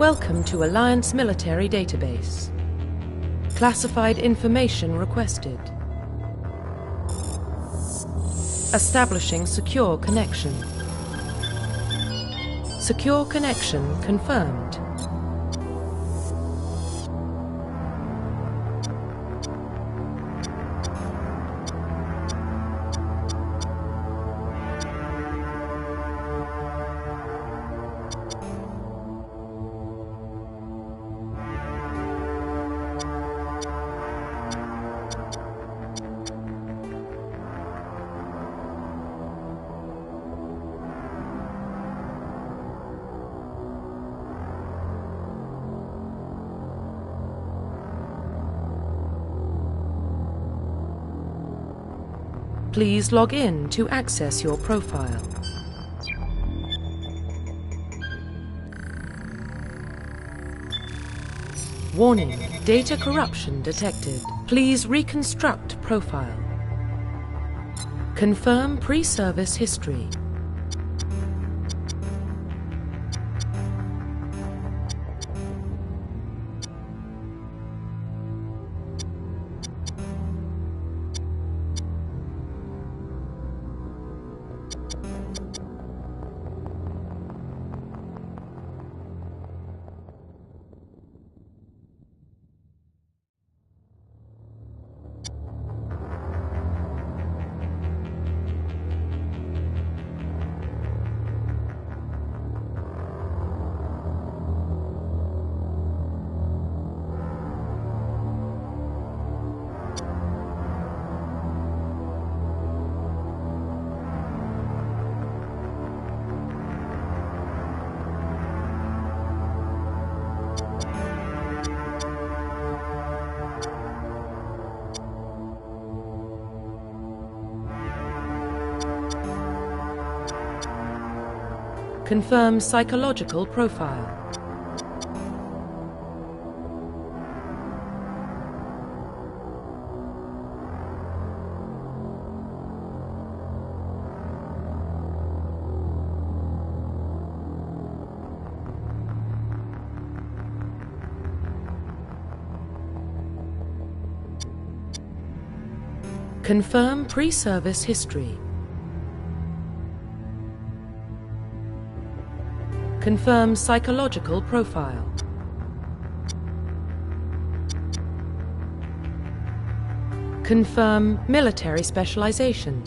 Welcome to Alliance Military Database. Classified information requested. Establishing secure connection. Secure connection confirmed. Please log in to access your profile. Warning, data corruption detected. Please reconstruct profile. Confirm pre-service history. Confirm psychological profile. Confirm pre-service history. Confirm psychological profile. Confirm military specialization.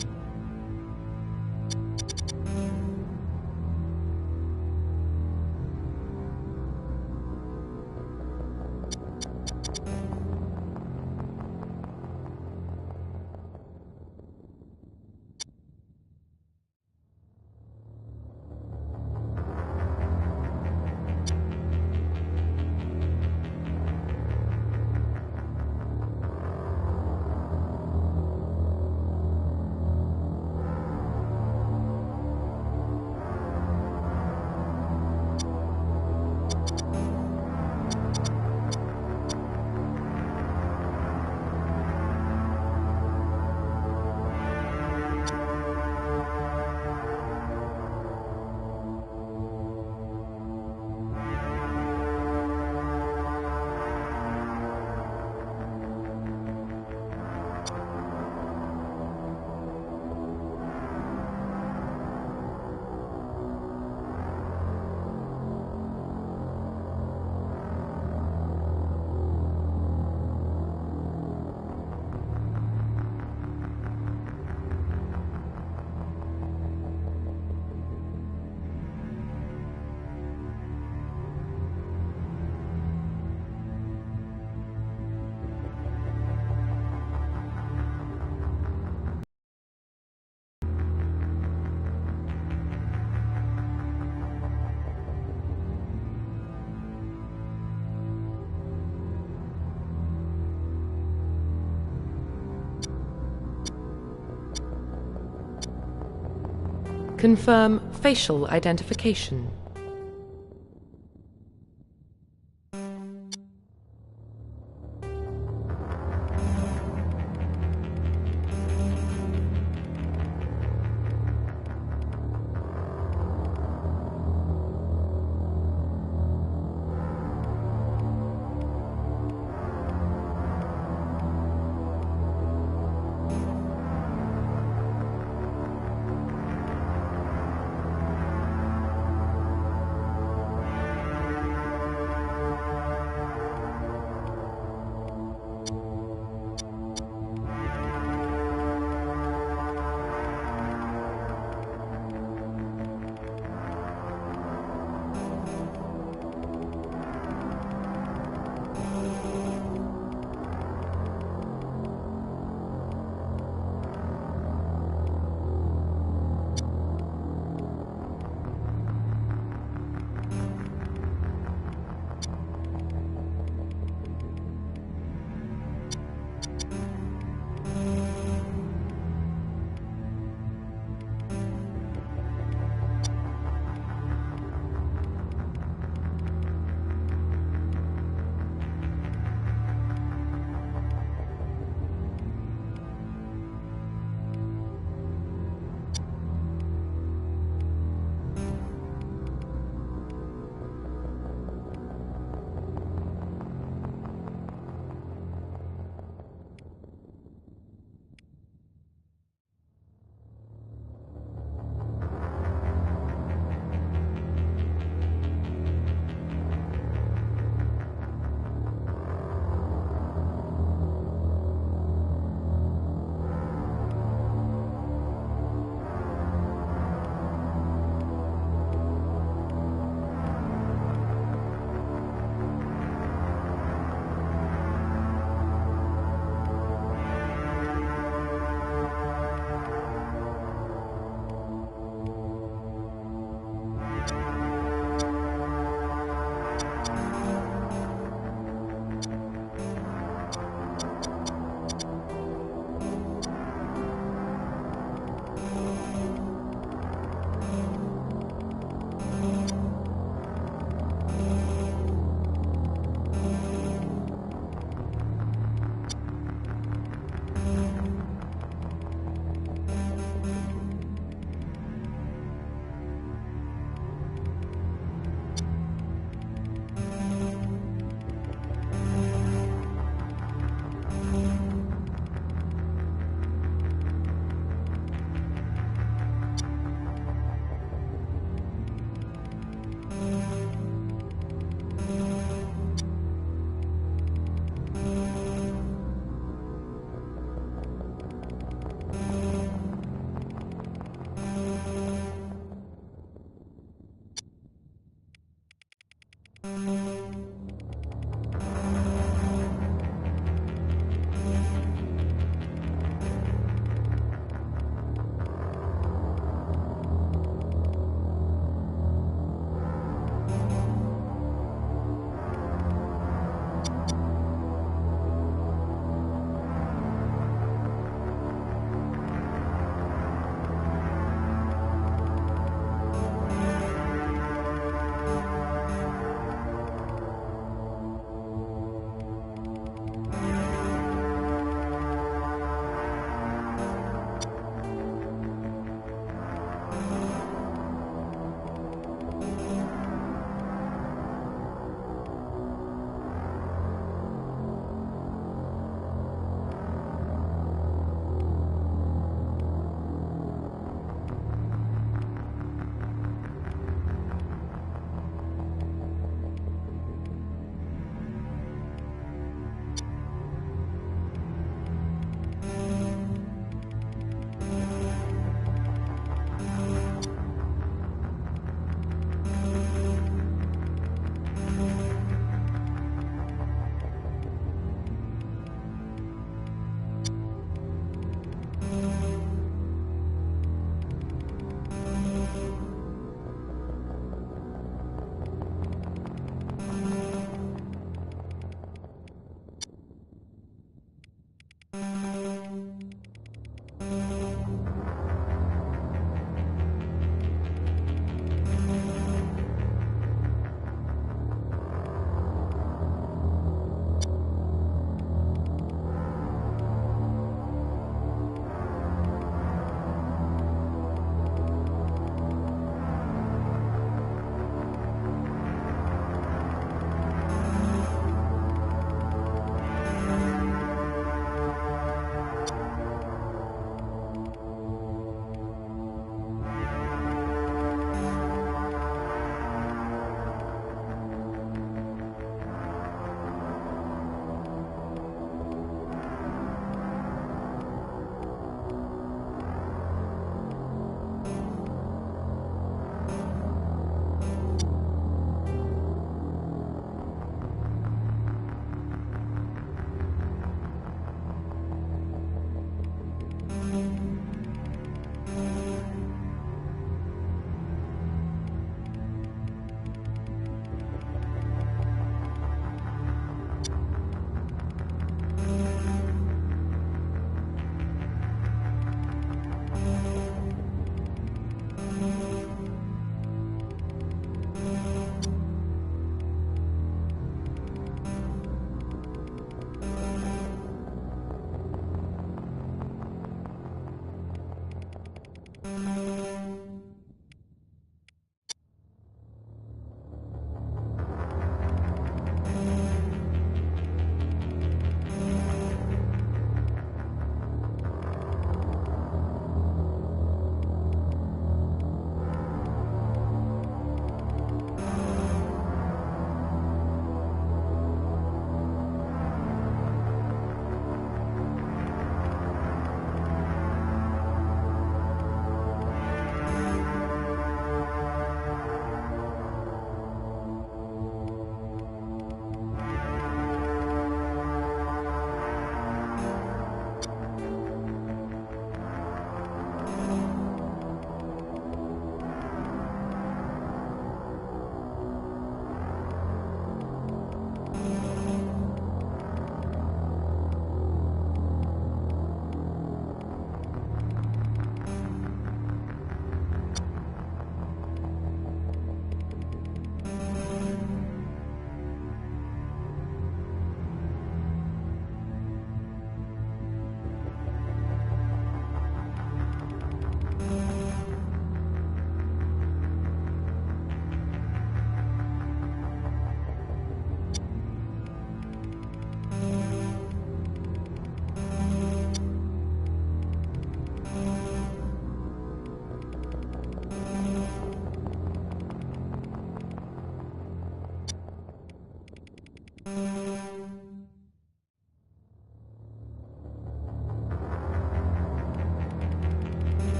Confirm facial identification.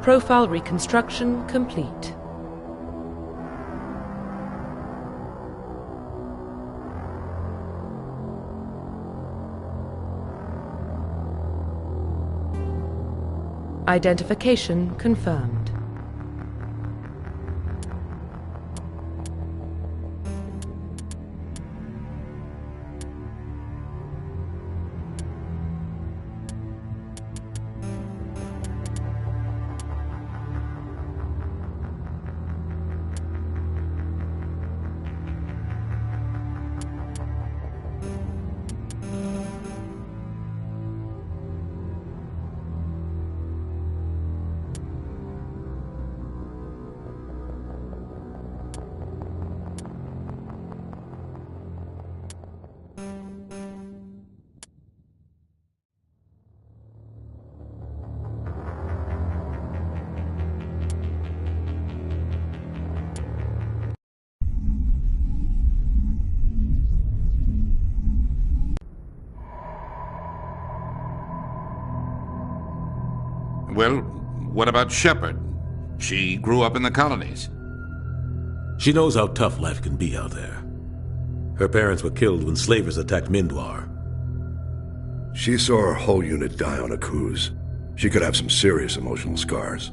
Profile reconstruction complete. Identification confirmed. Well, what about Shepard? She grew up in the colonies. She knows how tough life can be out there. Her parents were killed when slavers attacked Mindwar. She saw her whole unit die on a cruise. She could have some serious emotional scars.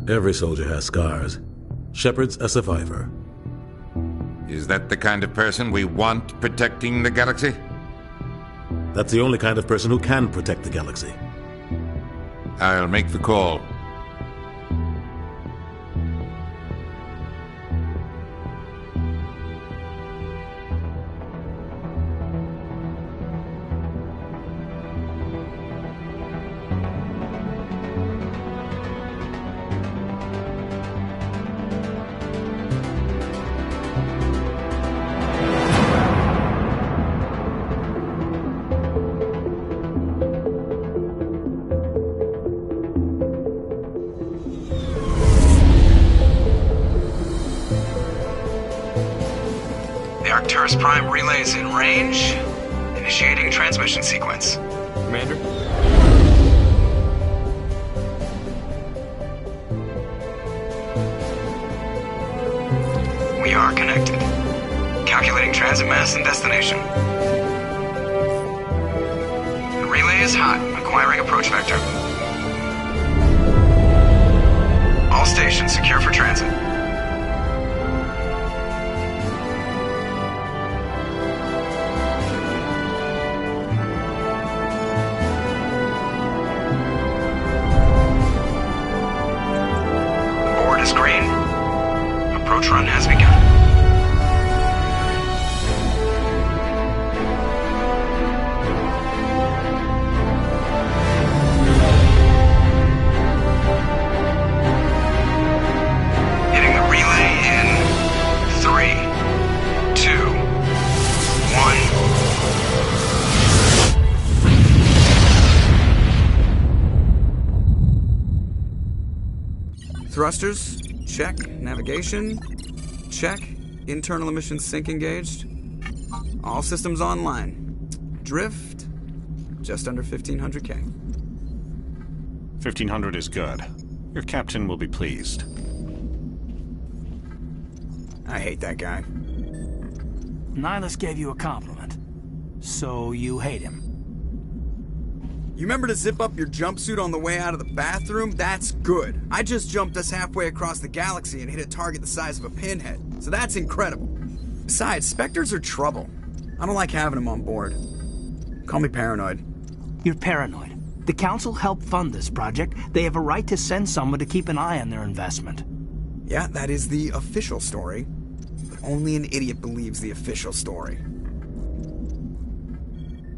Every soldier has scars. Shepard's a survivor. Is that the kind of person we want protecting the galaxy? That's the only kind of person who can protect the galaxy. I'll make the call. Prime relays in range. Initiating transmission sequence. Commander? We are connected. Calculating transit mass and destination. The relay is hot. Acquiring approach vector. All stations secure for transit. Approach run has begun. Hitting the relay in 3, 2, 1. Thrusters. Check. Navigation. Check. Internal emissions sync engaged. All systems online. Drift. Just under 1,500K. 1,500 is good. Your captain will be pleased. I hate that guy. Nihilus gave you a compliment. So you hate him. You remember to zip up your jumpsuit on the way out of the bathroom? That's good. I just jumped us halfway across the galaxy and hit a target the size of a pinhead. So that's incredible. Besides, Spectres are trouble. I don't like having them on board. Call me paranoid. You're paranoid. The Council helped fund this project. They have a right to send someone to keep an eye on their investment. Yeah, that is the official story. But only an idiot believes the official story.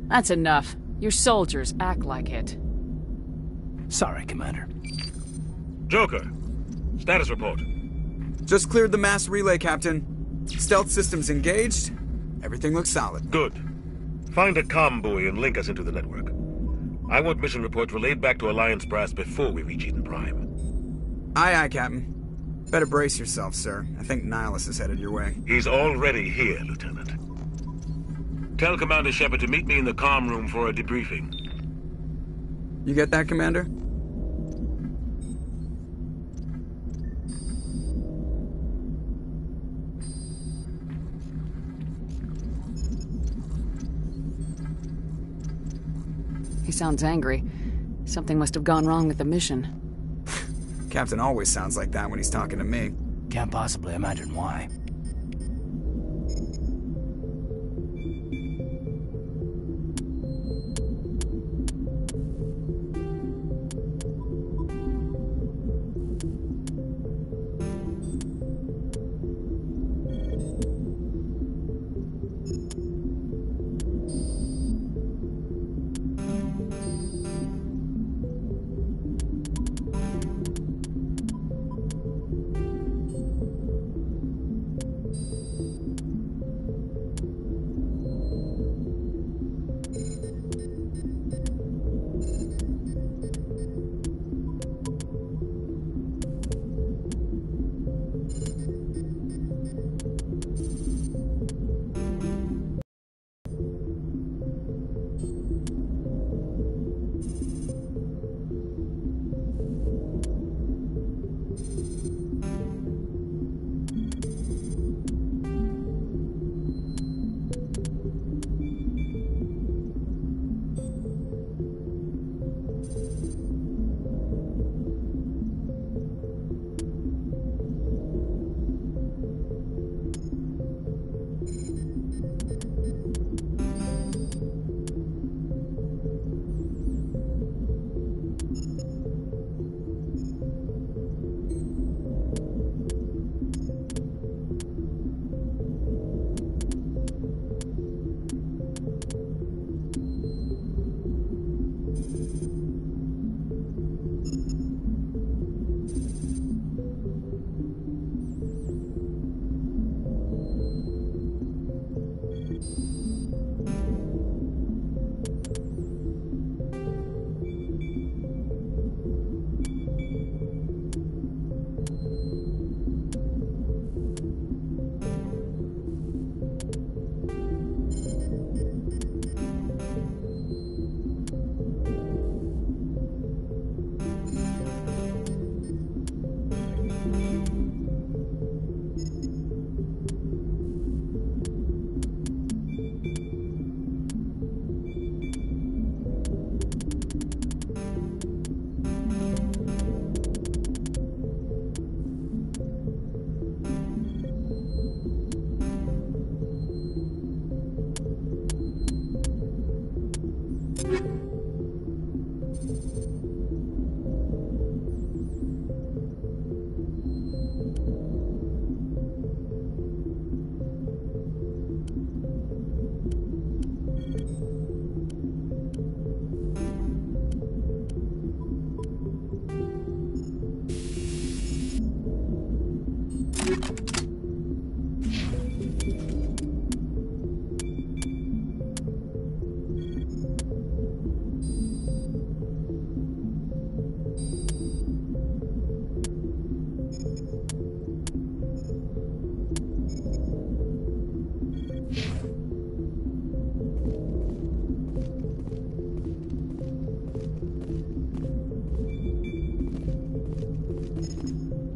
That's enough. Your soldiers act like it. Sorry, Commander. Joker, status report. Just cleared the mass relay, Captain. Stealth systems engaged. Everything looks solid. Good. Find a comm buoy and link us into the network. I want mission reports relayed back to Alliance Brass before we reach Eden Prime. Aye, aye, Captain. Better brace yourself, sir. I think Nihilus is headed your way. He's already here, Lieutenant. Tell Commander Shepard to meet me in the comm room for a debriefing. You get that, Commander? He sounds angry. Something must have gone wrong with the mission. Captain always sounds like that when he's talking to me. Can't possibly imagine why.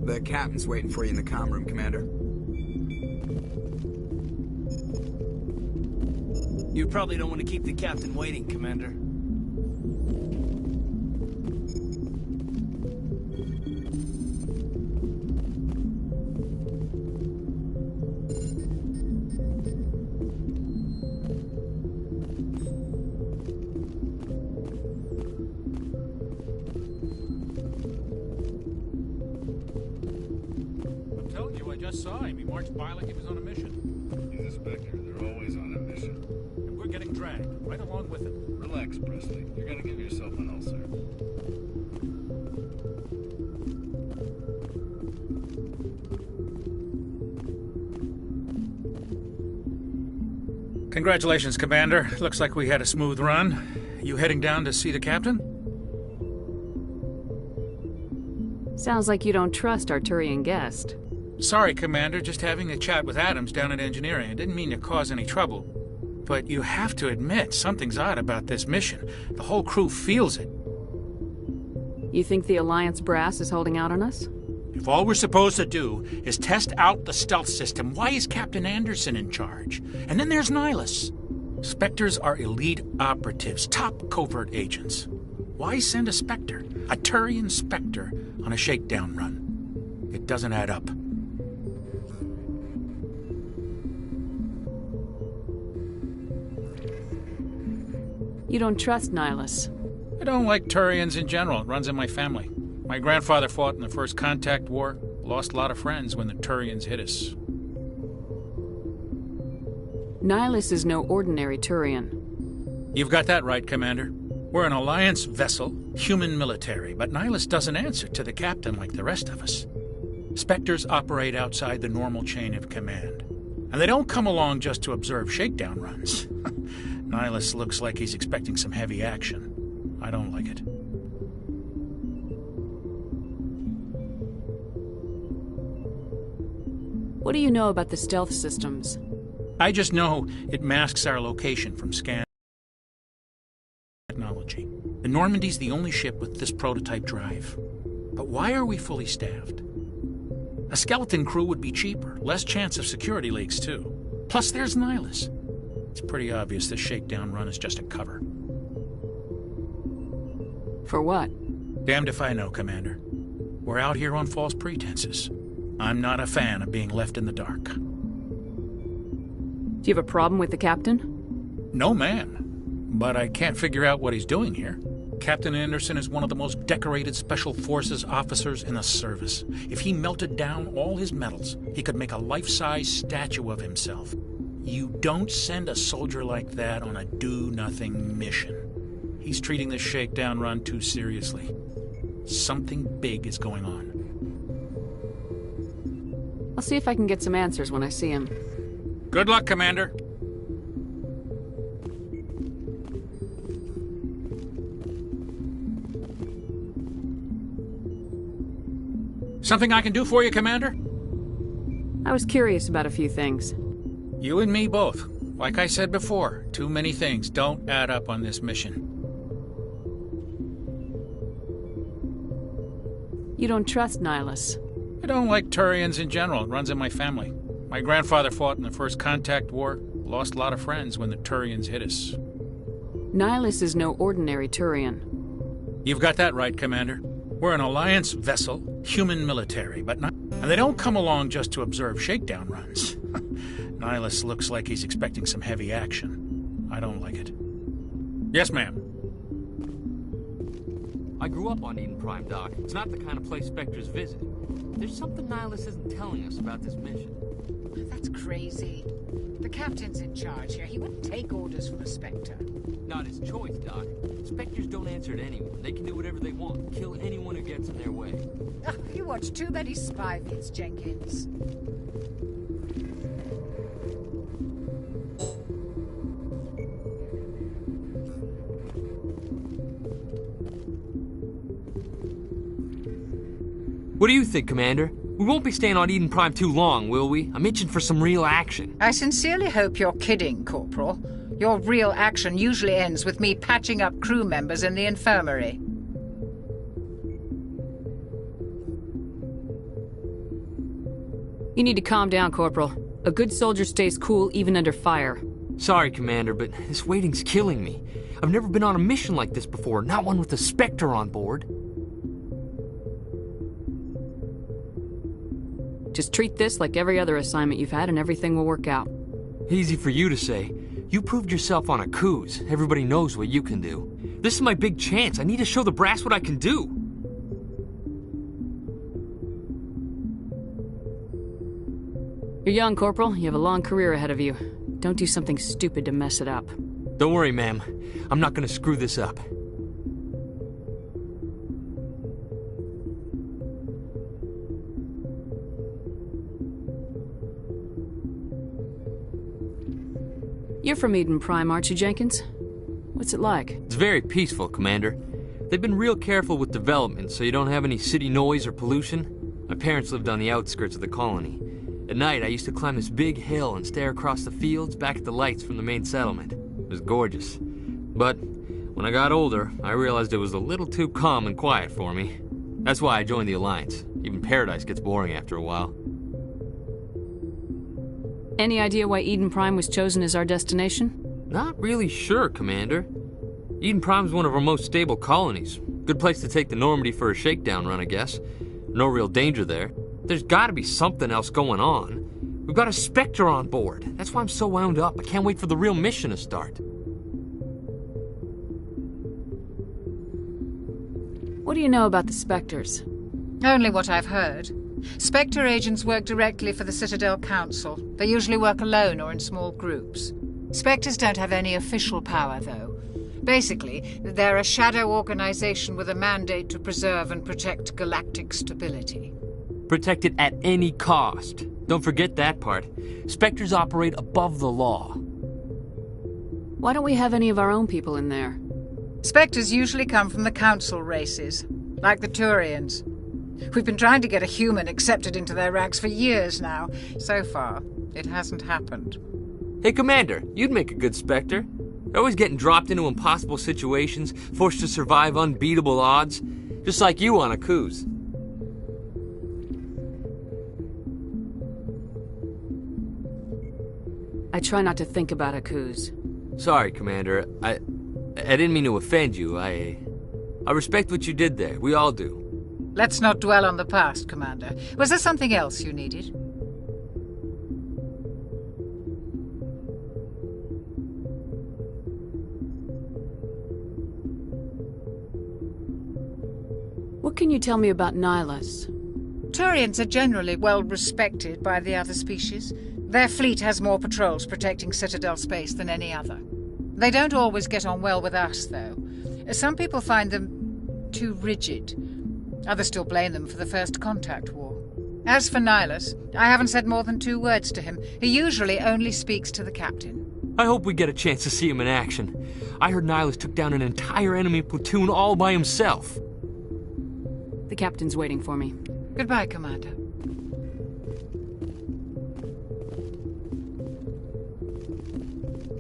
The captain's waiting for you in the comm room, Commander. You probably don't want to keep the captain waiting, Commander. just saw him. He marched by like he was on a mission. He's a Spectre. They're always on a mission. And we're getting dragged, right along with him. Relax, Presley. You're gonna give yourself an ulcer. Congratulations, Commander. Looks like we had a smooth run. You heading down to see the captain? Sounds like you don't trust our Turian guest. Sorry, Commander. Just having a chat with Adams down at engineering. I didn't mean to cause any trouble. But you have to admit, something's odd about this mission. The whole crew feels it. You think the Alliance brass is holding out on us? If all we're supposed to do is test out the stealth system, why is Captain Anderson in charge? And then there's Nihilus. Spectres are elite operatives, top covert agents. Why send a Spectre, a Turian Spectre, on a shakedown run? It doesn't add up. You don't trust Nihilus? I don't like Turians in general. It runs in my family. My grandfather fought in the First Contact War, lost a lot of friends when the Turians hit us. Nihilus is no ordinary Turian. You've got that right, Commander. We're an Alliance vessel, human military, but Nihilus doesn't answer to the captain like the rest of us. Spectres operate outside the normal chain of command. And they don't come along just to observe shakedown runs. Nihilus looks like he's expecting some heavy action. I don't like it. What do you know about the stealth systems? I just know it masks our location from scan technology. The Normandy's the only ship with this prototype drive. But why are we fully staffed? A skeleton crew would be cheaper, less chance of security leaks too. Plus there's Nihilus. It's pretty obvious this shakedown run is just a cover. For what? Damned if I know, Commander. We're out here on false pretenses. I'm not a fan of being left in the dark. Do you have a problem with the captain? No, man. But I can't figure out what he's doing here. Captain Anderson is one of the most decorated Special Forces officers in the service. If he melted down all his medals, he could make a life-size statue of himself. You don't send a soldier like that on a do-nothing mission. He's treating this shakedown run too seriously. Something big is going on. I'll see if I can get some answers when I see him. Good luck, Commander. Something I can do for you, Commander? I was curious about a few things. You and me both. Like I said before, too many things don't add up on this mission. You don't trust Nihilus? I don't like Turians in general. It runs in my family. My grandfather fought in the First Contact War, lost a lot of friends when the Turians hit us. Nihilus is no ordinary Turian. You've got that right, Commander. We're an Alliance vessel, human military, but not... And they don't come along just to observe shakedown runs. Nihilus looks like he's expecting some heavy action. I don't like it. Yes, ma'am. I grew up on Eden Prime, Doc. It's not the kind of place Spectres visit. There's something Nihilus isn't telling us about this mission. That's crazy. The captain's in charge here. He wouldn't take orders from a Spectre. Not his choice, Doc. Spectres don't answer to anyone. They can do whatever they want. Kill anyone who gets in their way. Oh, you watch too many spy vids, Jenkins. What do you think, Commander? We won't be staying on Eden Prime too long, will we? I'm itching for some real action. I sincerely hope you're kidding, Corporal. Your real action usually ends with me patching up crew members in the infirmary. You need to calm down, Corporal. A good soldier stays cool even under fire. Sorry, Commander, but this waiting's killing me. I've never been on a mission like this before, not one with a Spectre on board. Just treat this like every other assignment you've had and everything will work out. Easy for you to say. You proved yourself on a cruise. Everybody knows what you can do. This is my big chance. I need to show the brass what I can do. You're young, Corporal. You have a long career ahead of you. Don't do something stupid to mess it up. Don't worry, ma'am. I'm not gonna screw this up. You're from Eden Prime, aren't you, Jenkins? What's it like? It's very peaceful, Commander. They've been real careful with development, so you don't have any city noise or pollution. My parents lived on the outskirts of the colony. At night, I used to climb this big hill and stare across the fields back at the lights from the main settlement. It was gorgeous. But when I got older, I realized it was a little too calm and quiet for me. That's why I joined the Alliance. Even Paradise gets boring after a while. Any idea why Eden Prime was chosen as our destination? Not really sure, Commander. Eden Prime's one of our most stable colonies. Good place to take the Normandy for a shakedown run, I guess. No real danger there. There's gotta be something else going on. We've got a Spectre on board. That's why I'm so wound up. I can't wait for the real mission to start. What do you know about the Spectres? Only what I've heard. Spectre agents work directly for the Citadel Council. They usually work alone or in small groups. Spectres don't have any official power, though. Basically, they're a shadow organization with a mandate to preserve and protect galactic stability. Protect it at any cost. Don't forget that part. Spectres operate above the law. Why don't we have any of our own people in there? Spectres usually come from the Council races, like the Turians. We've been trying to get a human accepted into their ranks for years now. So far, it hasn't happened. Hey, Commander, you'd make a good Spectre. You're always getting dropped into impossible situations, forced to survive unbeatable odds. Just like you on a cruise. I try not to think about Akuz. Sorry, Commander. I didn't mean to offend you. I respect what you did there. We all do. Let's not dwell on the past, Commander. Was there something else you needed? What can you tell me about Nihilus? Turians are generally well respected by the other species. Their fleet has more patrols protecting Citadel space than any other. They don't always get on well with us, though. Some people find them too rigid. Others still blame them for the First Contact War. As for Nihilus, I haven't said more than 2 words to him. He usually only speaks to the captain. I hope we get a chance to see him in action. I heard Nihilus took down an entire enemy platoon all by himself. The captain's waiting for me. Goodbye, Commander.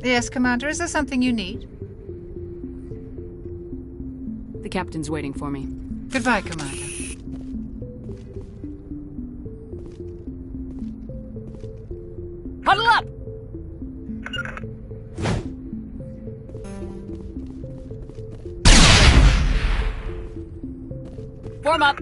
Yes, Commander, is there something you need? The captain's waiting for me. Goodbye, Commander. Huddle up! Form up!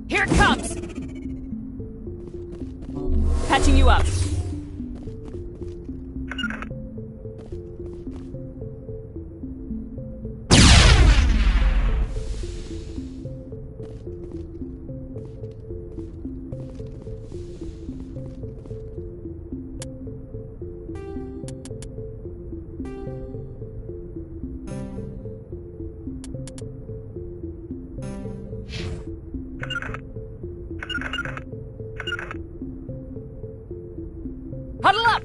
Here it comes! Patching you up. Huddle up!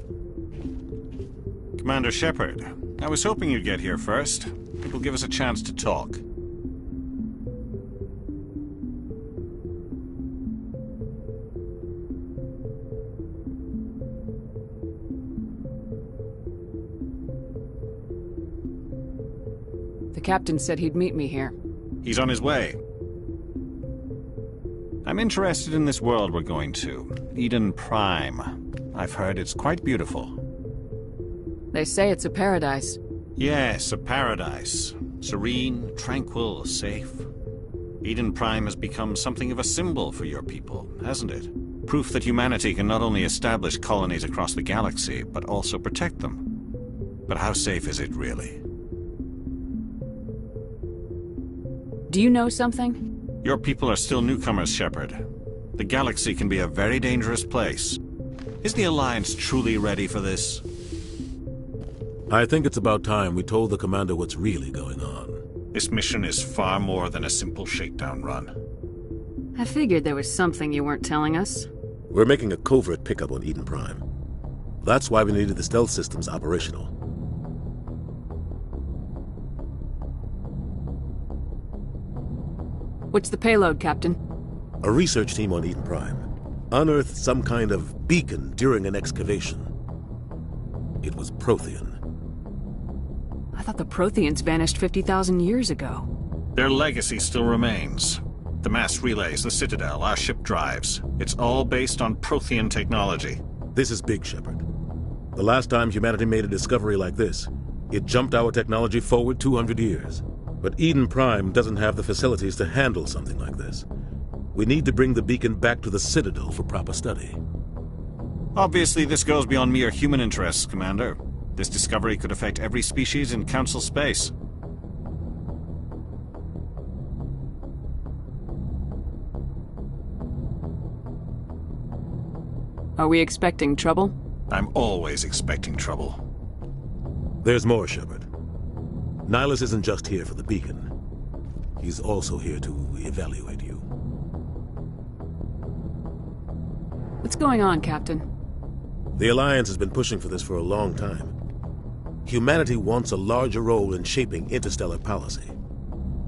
Commander Shepard, I was hoping you'd get here first. It will give us a chance to talk. The captain said he'd meet me here. He's on his way. I'm interested in this world we're going to, Eden Prime. I've heard it's quite beautiful. They say it's a paradise. Yes, a paradise. Serene, tranquil, safe. Eden Prime has become something of a symbol for your people, hasn't it? Proof that humanity can not only establish colonies across the galaxy, but also protect them. But how safe is it really? Do you know something? Your people are still newcomers, Shepard. The galaxy can be a very dangerous place. Is the Alliance truly ready for this? I think it's about time we told the Commander what's really going on. This mission is far more than a simple shakedown run. I figured there was something you weren't telling us. We're making a covert pickup on Eden Prime. That's why we needed the stealth systems operational. What's the payload, Captain? A research team on Eden Prime unearthed some kind of beacon during an excavation. It was Prothean. I thought the Protheans vanished 50,000 years ago. Their legacy still remains. The mass relays, the Citadel, our ship drives. It's all based on Prothean technology. This is big, Shepard. The last time humanity made a discovery like this, it jumped our technology forward 200 years. But Eden Prime doesn't have the facilities to handle something like this. We need to bring the beacon back to the Citadel for proper study. Obviously, this goes beyond mere human interests, Commander. This discovery could affect every species in Council space. Are we expecting trouble? I'm always expecting trouble. There's more, Shepard. Nihilus isn't just here for the beacon. He's also here to evaluate you. What's going on, Captain? The Alliance has been pushing for this for a long time. Humanity wants a larger role in shaping interstellar policy.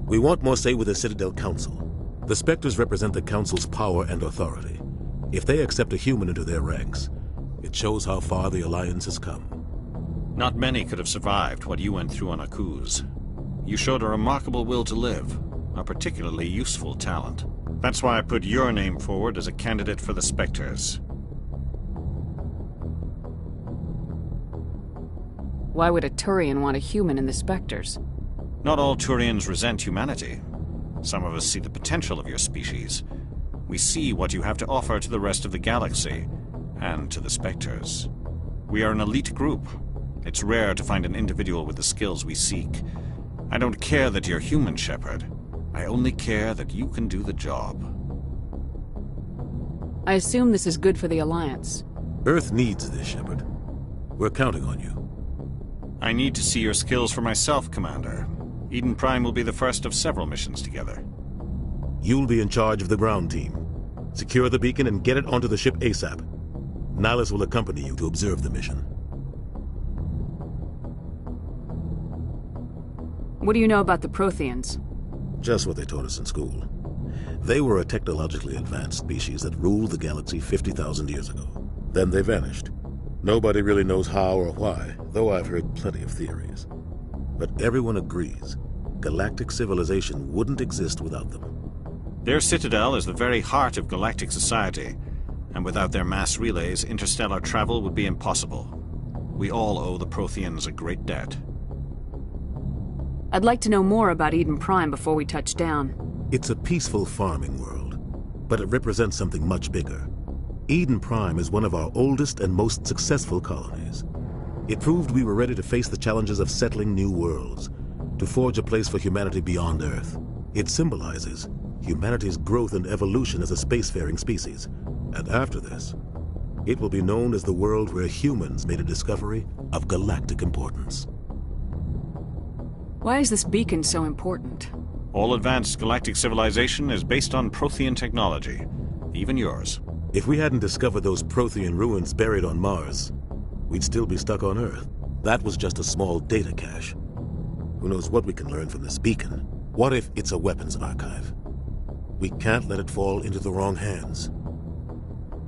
We want more say with the Citadel Council. The Spectres represent the Council's power and authority. If they accept a human into their ranks, it shows how far the Alliance has come. Not many could have survived what you went through on Akuz. You showed a remarkable will to live, a particularly useful talent. That's why I put your name forward as a candidate for the Spectres. Why would a Turian want a human in the Spectres? Not all Turians resent humanity. Some of us see the potential of your species. We see what you have to offer to the rest of the galaxy, and to the Spectres. We are an elite group. It's rare to find an individual with the skills we seek. I don't care that you're human, Shepard. I only care that you can do the job. I assume this is good for the Alliance. Earth needs this, Shepard. We're counting on you. I need to see your skills for myself, Commander. Eden Prime will be the first of several missions together. You'll be in charge of the ground team. Secure the beacon and get it onto the ship ASAP. Nihilus will accompany you to observe the mission. What do you know about the Protheans? Just what they taught us in school. They were a technologically advanced species that ruled the galaxy 50,000 years ago. Then they vanished. Nobody really knows how or why, though I've heard plenty of theories. But everyone agrees, galactic civilization wouldn't exist without them. Their Citadel is the very heart of galactic society, and without their mass relays, interstellar travel would be impossible. We all owe the Protheans a great debt. I'd like to know more about Eden Prime before we touch down. It's a peaceful farming world, but it represents something much bigger. Eden Prime is one of our oldest and most successful colonies. It proved we were ready to face the challenges of settling new worlds, to forge a place for humanity beyond Earth. It symbolizes humanity's growth and evolution as a spacefaring species. And after this, it will be known as the world where humans made a discovery of galactic importance. Why is this beacon so important? All advanced galactic civilization is based on Prothean technology, even yours. If we hadn't discovered those Prothean ruins buried on Mars, we'd still be stuck on Earth. That was just a small data cache. Who knows what we can learn from this beacon? What if it's a weapons archive? We can't let it fall into the wrong hands.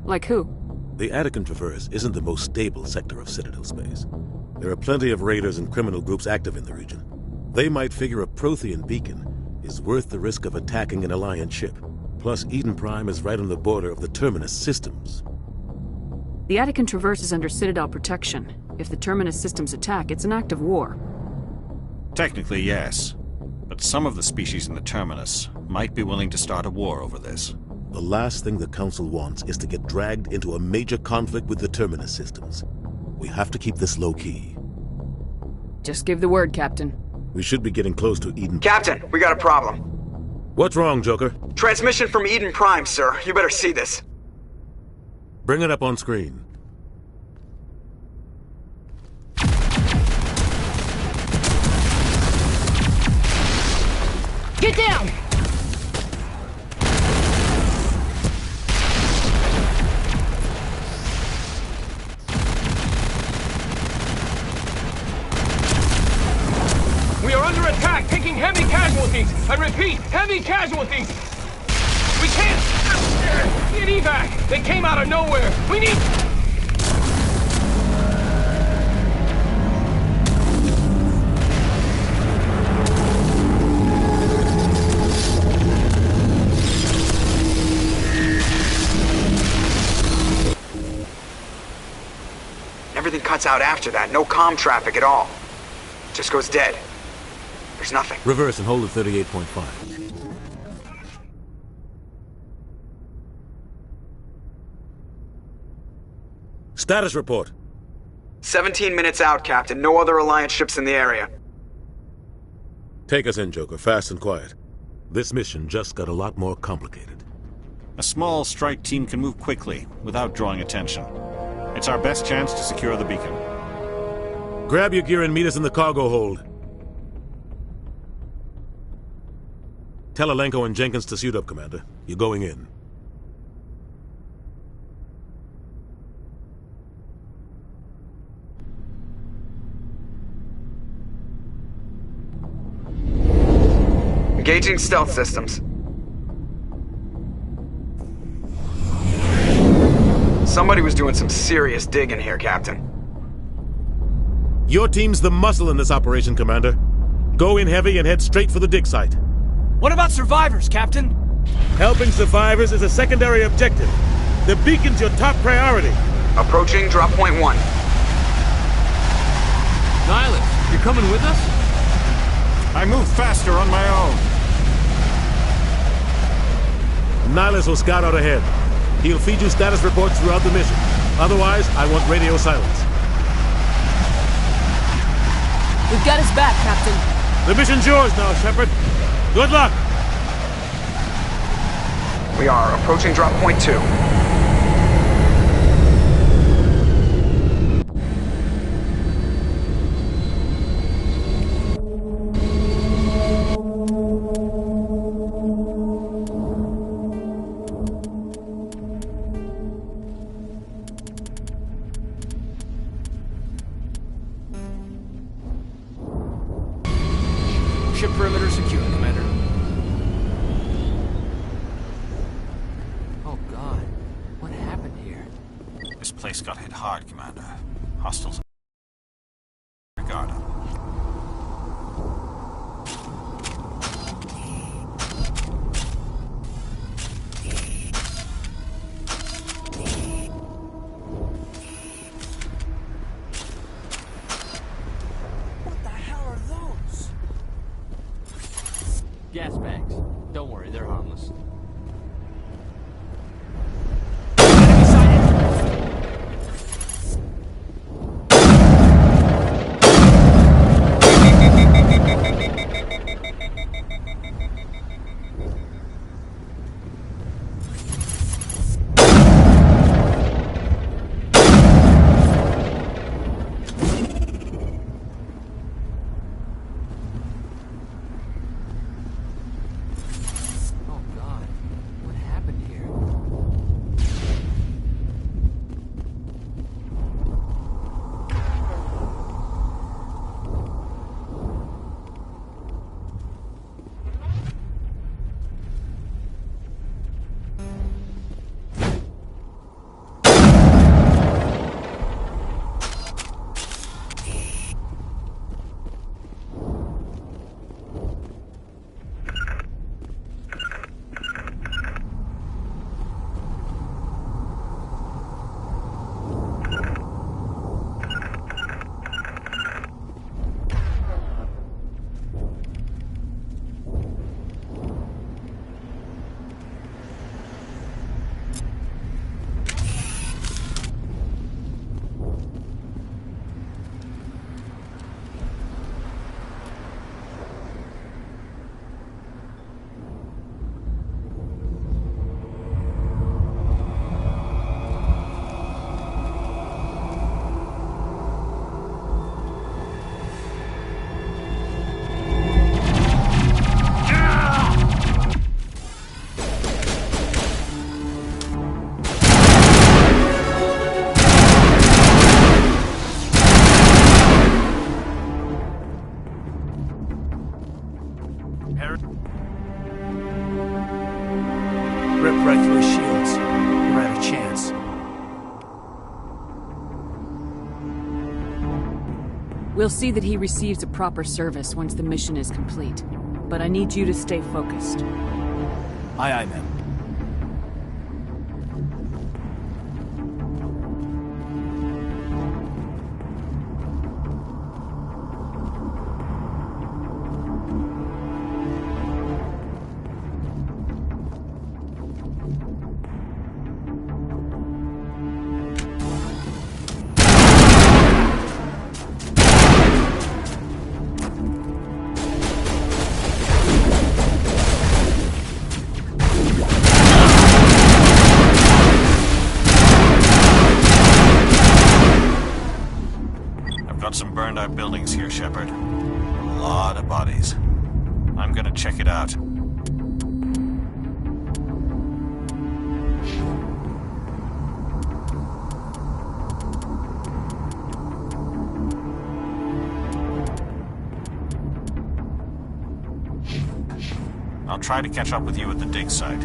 Like who? The Attican Traverse isn't the most stable sector of Citadel space. There are plenty of raiders and criminal groups active in the region. They might figure a Prothean beacon is worth the risk of attacking an Alliance ship. Plus, Eden Prime is right on the border of the Terminus systems. The Attican Traverse is under Citadel protection. If the Terminus systems attack, it's an act of war. Technically, yes. But some of the species in the Terminus might be willing to start a war over this. The last thing the Council wants is to get dragged into a major conflict with the Terminus systems. We have to keep this low-key. Just give the word, Captain. We should be getting close to Eden. Captain, we got a problem. What's wrong, Joker? Transmission from Eden Prime, sir. You better see this. Bring it up on screen. Get down! We are under attack, taking heavy casualties. I repeat, heavy casualties. We can't get evac. They came out of nowhere. We need... Everything cuts out after that. No comm traffic at all. Just goes dead. There's nothing. Reverse and hold at 38.5. Status report. 17 minutes out, Captain. No other Alliance ships in the area. Take us in, Joker. Fast and quiet. This mission just got a lot more complicated. A small strike team can move quickly, without drawing attention. It's our best chance to secure the beacon. Grab your gear and meet us in the cargo hold. Tell Alenko and Jenkins to suit up, Commander. You're going in. Engaging stealth systems. Somebody was doing some serious digging here, Captain. Your team's the muscle in this operation, Commander. Go in heavy and head straight for the dig site. What about survivors, Captain? Helping survivors is a secondary objective. The beacon's your top priority. Approaching drop point 1. Nihilus, you're coming with us? I move faster on my own. Nihilus will scout out ahead. He'll feed you status reports throughout the mission. Otherwise, I want radio silence. We've got his back, Captain. The mission's yours now, Shepard. Good luck! We are approaching drop point 2. Ship perimeter secure, Commander. Oh God, what happened here? This place got hit hard, Commander. Hostiles regard them. What the hell are those? Gas bags. Don't worry, they're harmless. Oh God. Rip right through his shields. We're out of chance. We'll see that he receives a proper service once the mission is complete. But I need you to stay focused. Aye, aye, ma'am. Some burned out buildings here, Shepard. A lot of bodies. I'm gonna check it out. I'll try to catch up with you at the dig site.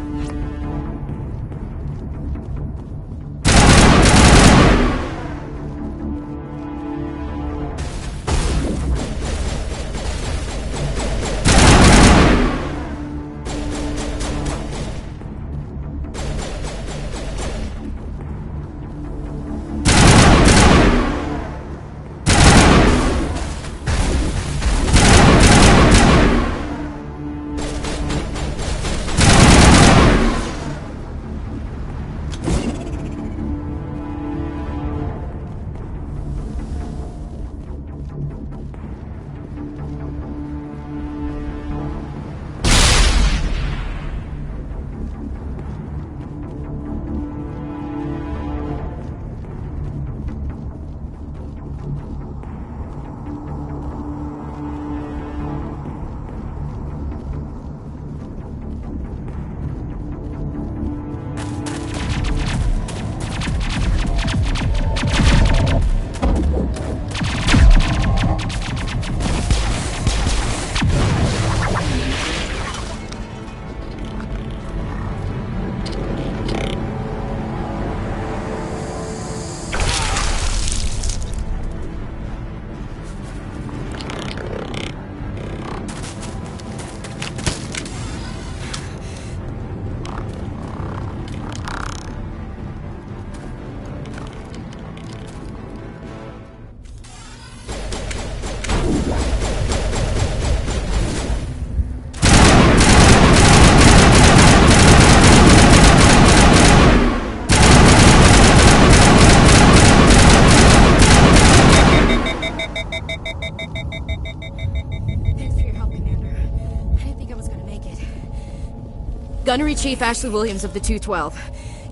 Gunnery Chief Ashley Williams of the 212.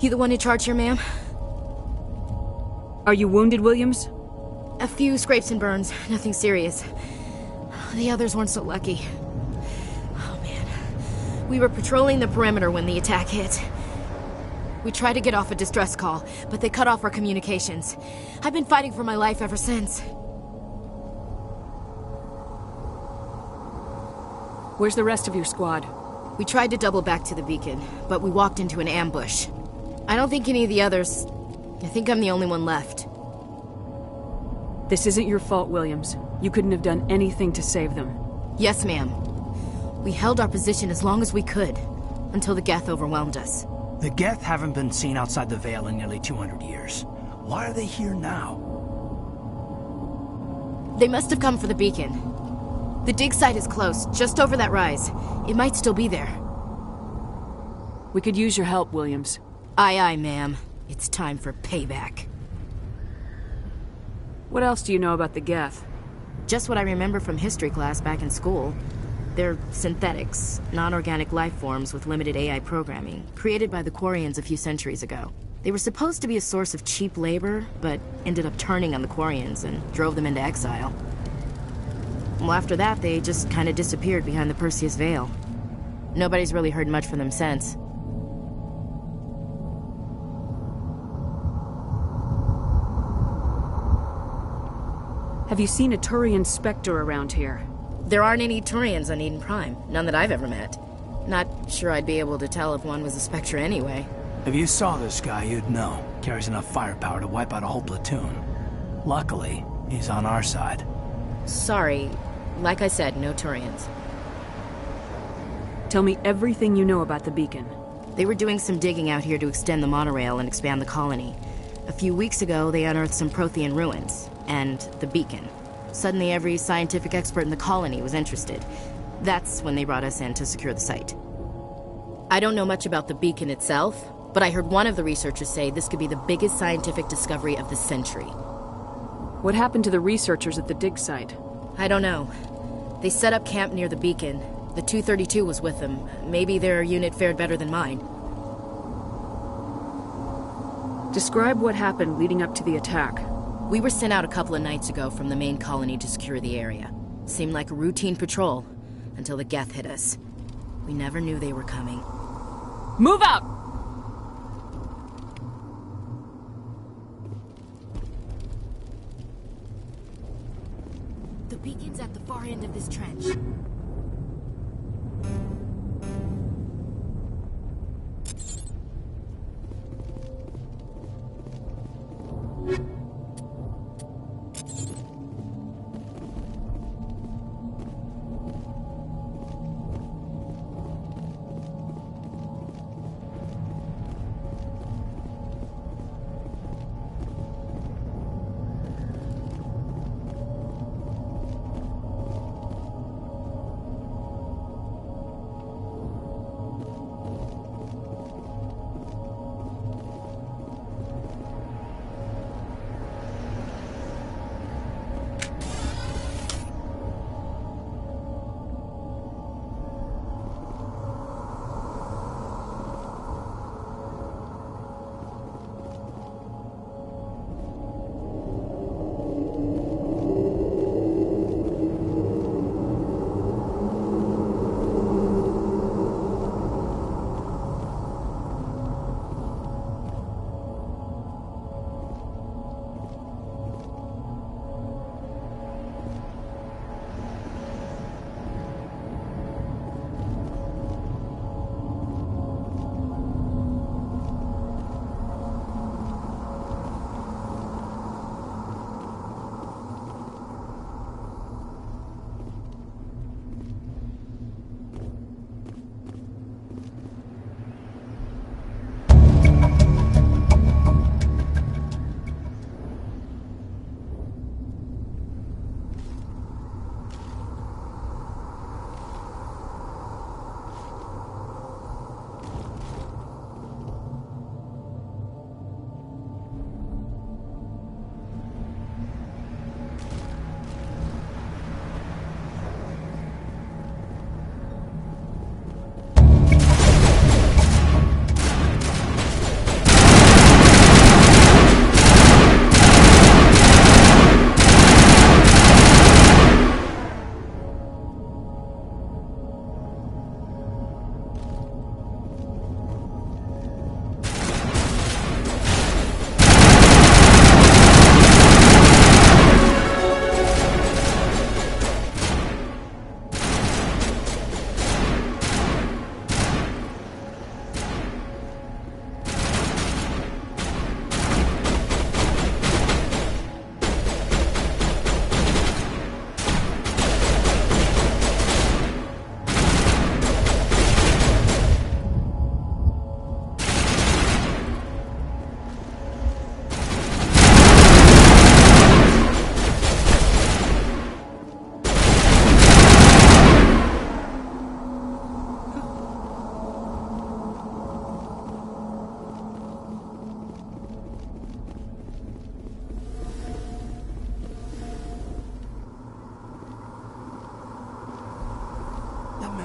You the one in charge here, ma'am? Are you wounded, Williams? A few scrapes and burns, nothing serious. The others weren't so lucky. Oh man. We were patrolling the perimeter when the attack hit. We tried to get off a distress call, but they cut off our communications. I've been fighting for my life ever since. Where's the rest of your squad? We tried to double back to the beacon, but we walked into an ambush. I don't think any of the others... I think I'm the only one left. This isn't your fault, Williams. You couldn't have done anything to save them. Yes, ma'am. We held our position as long as we could, until the Geth overwhelmed us. The Geth haven't been seen outside the Veil in nearly 200 years. Why are they here now? They must have come for the beacon. The dig site is close, just over that rise. It might still be there. We could use your help, Williams. Aye, aye, ma'am. It's time for payback. What else do you know about the Geth? Just what I remember from history class back in school. They're synthetics, non-organic life forms with limited AI programming, created by the Quarians a few centuries ago. They were supposed to be a source of cheap labor, but ended up turning on the Quarians and drove them into exile. Well, after that, they just kind of disappeared behind the Perseus Veil. Nobody's really heard much from them since. Have you seen a Turian Spectre around here? There aren't any Turians on Eden Prime. None that I've ever met. Not sure I'd be able to tell if one was a Spectre anyway. If you saw this guy, you'd know. Carries enough firepower to wipe out a whole platoon. Luckily, he's on our side. Sorry. Like I said, no Turians. Tell me everything you know about the beacon. They were doing some digging out here to extend the monorail and expand the colony. A few weeks ago, they unearthed some Prothean ruins, and the beacon. Suddenly, every scientific expert in the colony was interested. That's when they brought us in to secure the site. I don't know much about the beacon itself, but I heard one of the researchers say this could be the biggest scientific discovery of the century. What happened to the researchers at the dig site? I don't know. They set up camp near the beacon. The 232 was with them. Maybe their unit fared better than mine. Describe what happened leading up to the attack. We were sent out a couple of nights ago from the main colony to secure the area. Seemed like a routine patrol, until the Geth hit us. We never knew they were coming. Move out! The beacon's at the far end of this trench.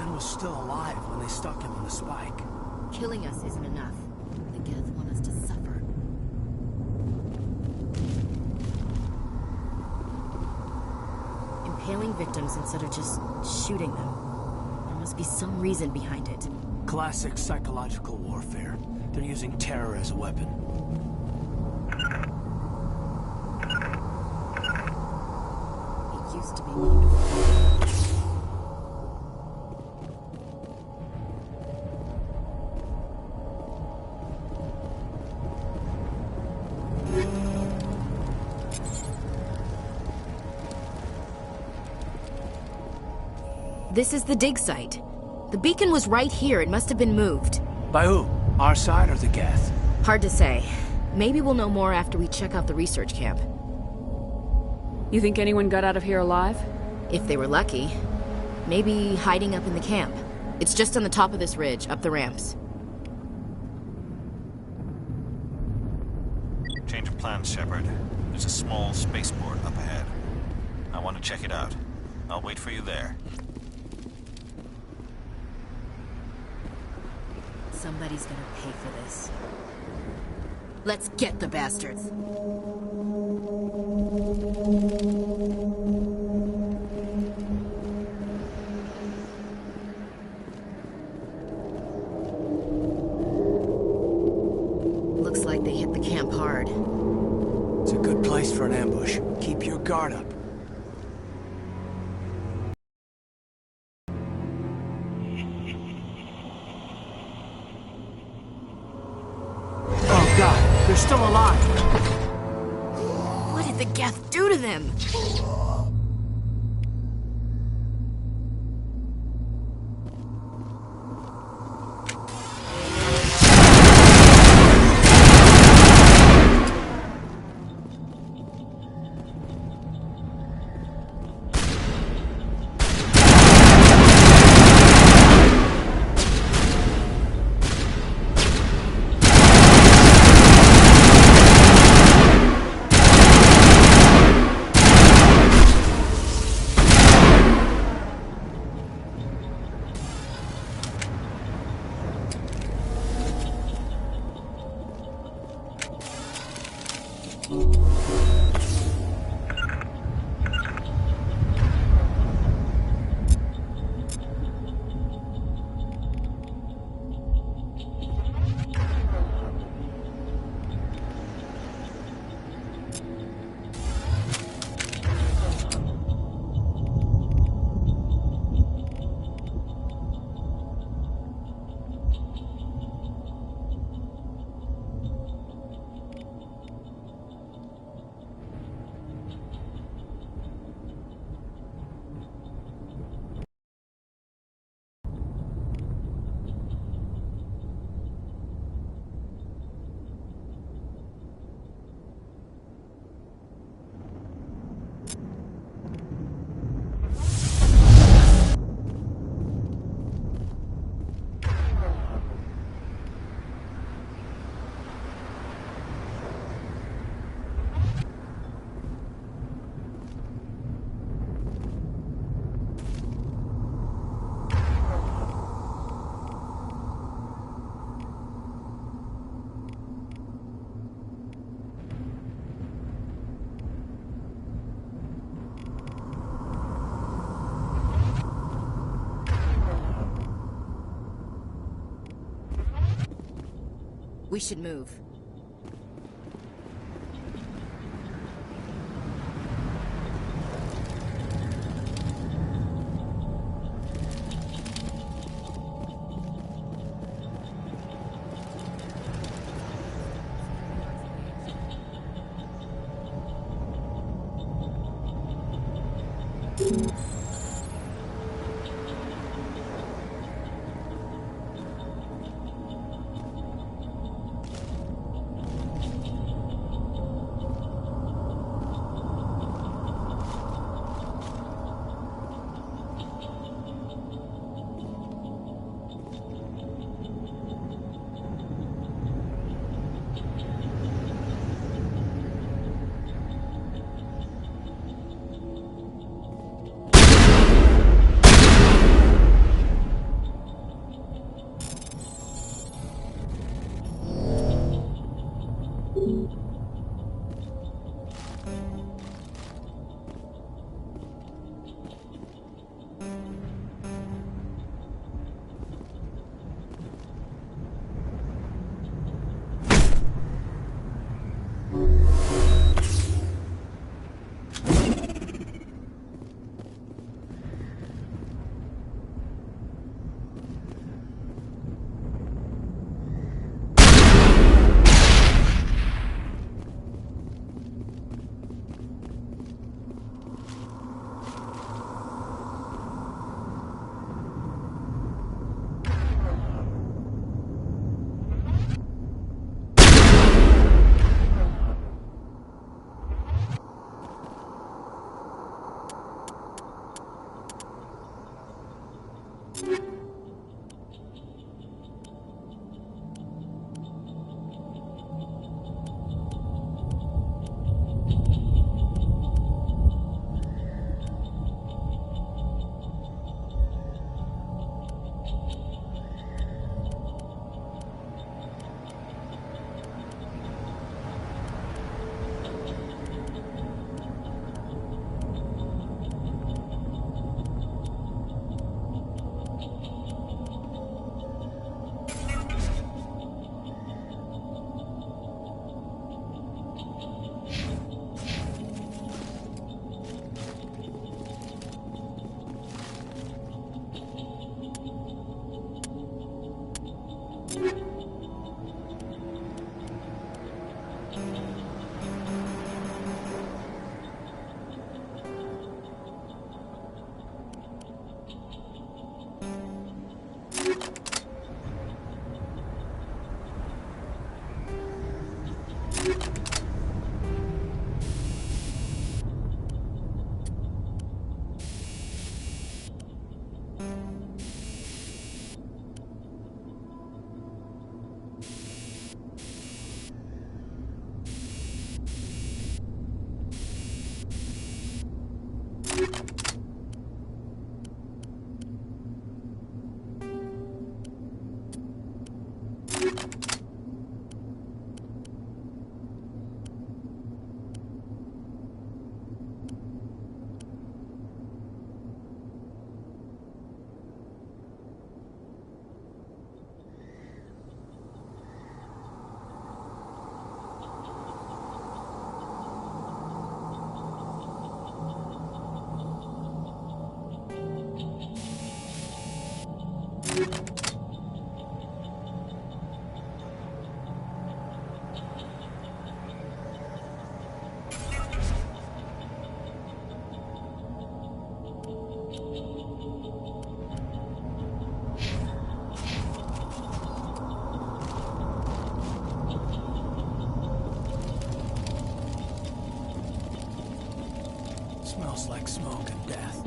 Was still alive when they stuck him on the spike. Killing us isn't enough. The Geth want us to suffer. Impaling victims instead of just shooting them. There must be some reason behind it. Classic psychological warfare. They're using terror as a weapon. It used to be wonderful. This is the dig site. The beacon was right here. It must have been moved. By who? Our side or the Geth? Hard to say. Maybe we'll know more after we check out the research camp. You think anyone got out of here alive? If they were lucky. Maybe hiding up in the camp. It's just on the top of this ridge, up the ramps. Change of plans, Shepard. There's a small spaceport up ahead. I want to check it out. I'll wait for you there. Somebody's gonna pay for this. Let's get the bastards. Looks like they hit the camp hard. It's a good place for an ambush. Keep your guard up. Oh God, they're still alive. What did the Geth do to them? We should move. Smells like smoke and death.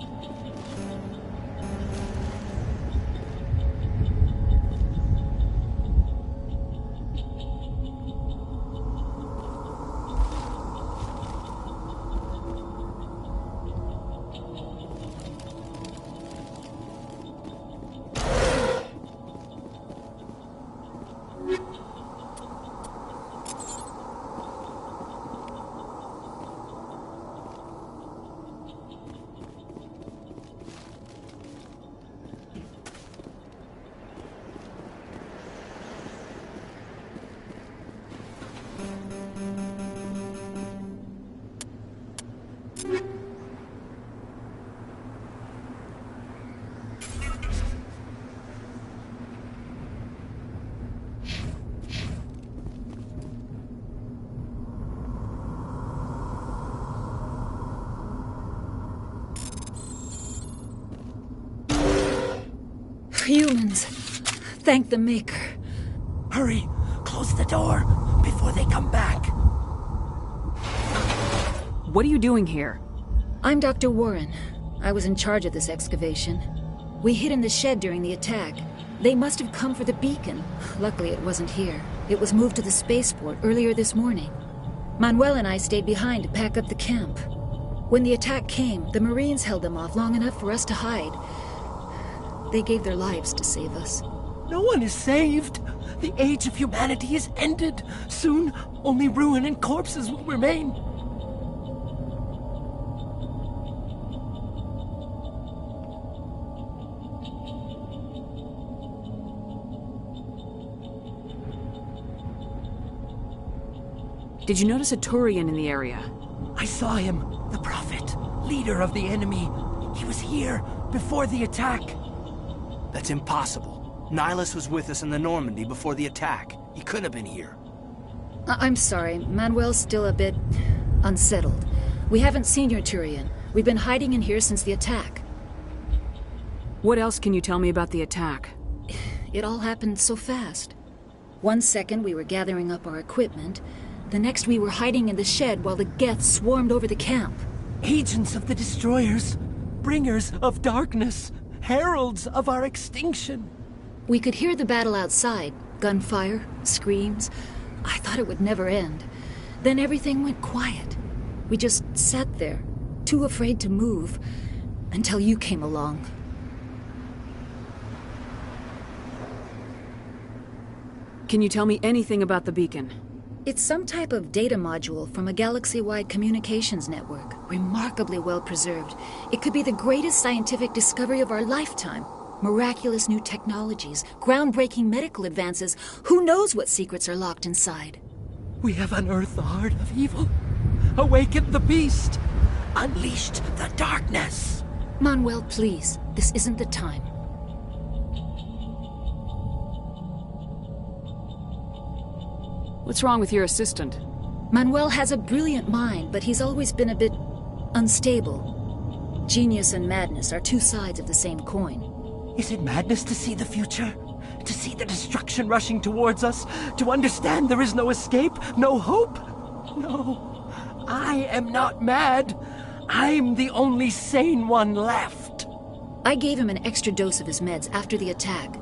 Humans. Thank the Maker. Hurry! Close the door before they come back. What are you doing here? I'm Dr. Warren. I was in charge of this excavation. We hid in the shed during the attack. They must have come for the beacon. Luckily, it wasn't here. It was moved to the spaceport earlier this morning. Manuel and I stayed behind to pack up the camp. When the attack came, the Marines held them off long enough for us to hide. They gave their lives to save us. No one is saved. The age of humanity is ended. Soon, only ruin and corpses will remain. Did you notice a Turian in the area? I saw him. The Prophet. Leader of the enemy. He was here before the attack. That's impossible. Nihilus was with us in the Normandy before the attack. He couldn't have been here. I'm sorry. Manuel's still a bit unsettled. We haven't seen your Turian. We've been hiding in here since the attack. What else can you tell me about the attack? It all happened so fast. 1 second we were gathering up our equipment. The next we were hiding in the shed while the Geth swarmed over the camp. Agents of the Destroyers. Bringers of darkness. Heralds of our extinction. We could hear the battle outside. Gunfire, screams. I thought it would never end. Then everything went quiet. We just sat there, too afraid to move, until you came along. Can you tell me anything about the beacon? It's some type of data module from a galaxy-wide communications network. Remarkably well preserved. It could be the greatest scientific discovery of our lifetime. Miraculous new technologies, groundbreaking medical advances. Who knows what secrets are locked inside? We have unearthed the heart of evil. Awakened the beast. Unleashed the darkness. Manuel, please. This isn't the time. What's wrong with your assistant? Manuel has a brilliant mind, but he's always been a bit unstable. Genius and madness are two sides of the same coin. Is it madness to see the future? To see the destruction rushing towards us? To understand there is no escape? No hope? No. I am not mad. I'm the only sane one left. I gave him an extra dose of his meds after the attack.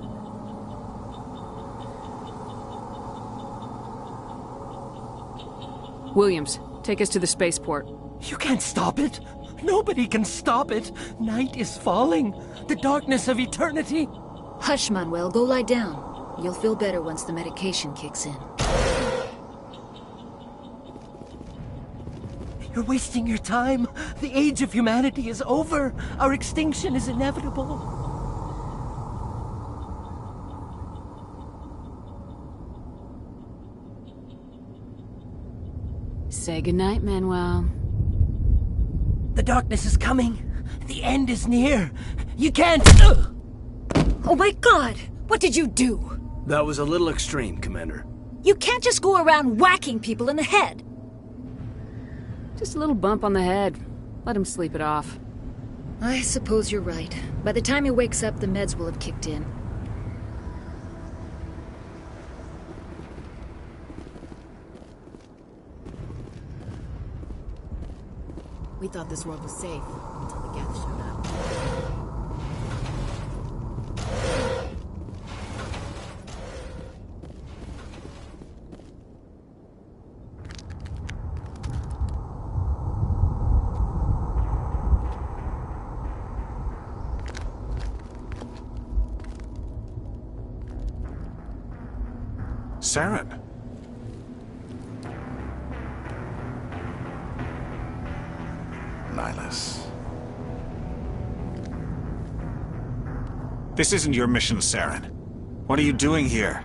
Williams, take us to the spaceport. You can't stop it. Nobody can stop it. Night is falling. The darkness of eternity. Hush, Manuel. Go lie down. You'll feel better once the medication kicks in. You're wasting your time. The age of humanity is over. Our extinction is inevitable. Say goodnight, Manuel. The darkness is coming. The end is near. You can't... Oh my God! What did you do? That was a little extreme, Commander. You can't just go around whacking people in the head. Just a little bump on the head. Let him sleep it off. I suppose you're right. By the time he wakes up, the meds will have kicked in. We thought this world was safe until the Geth showed up. Saren. Nihilus. This isn't your mission, Saren. What are you doing here?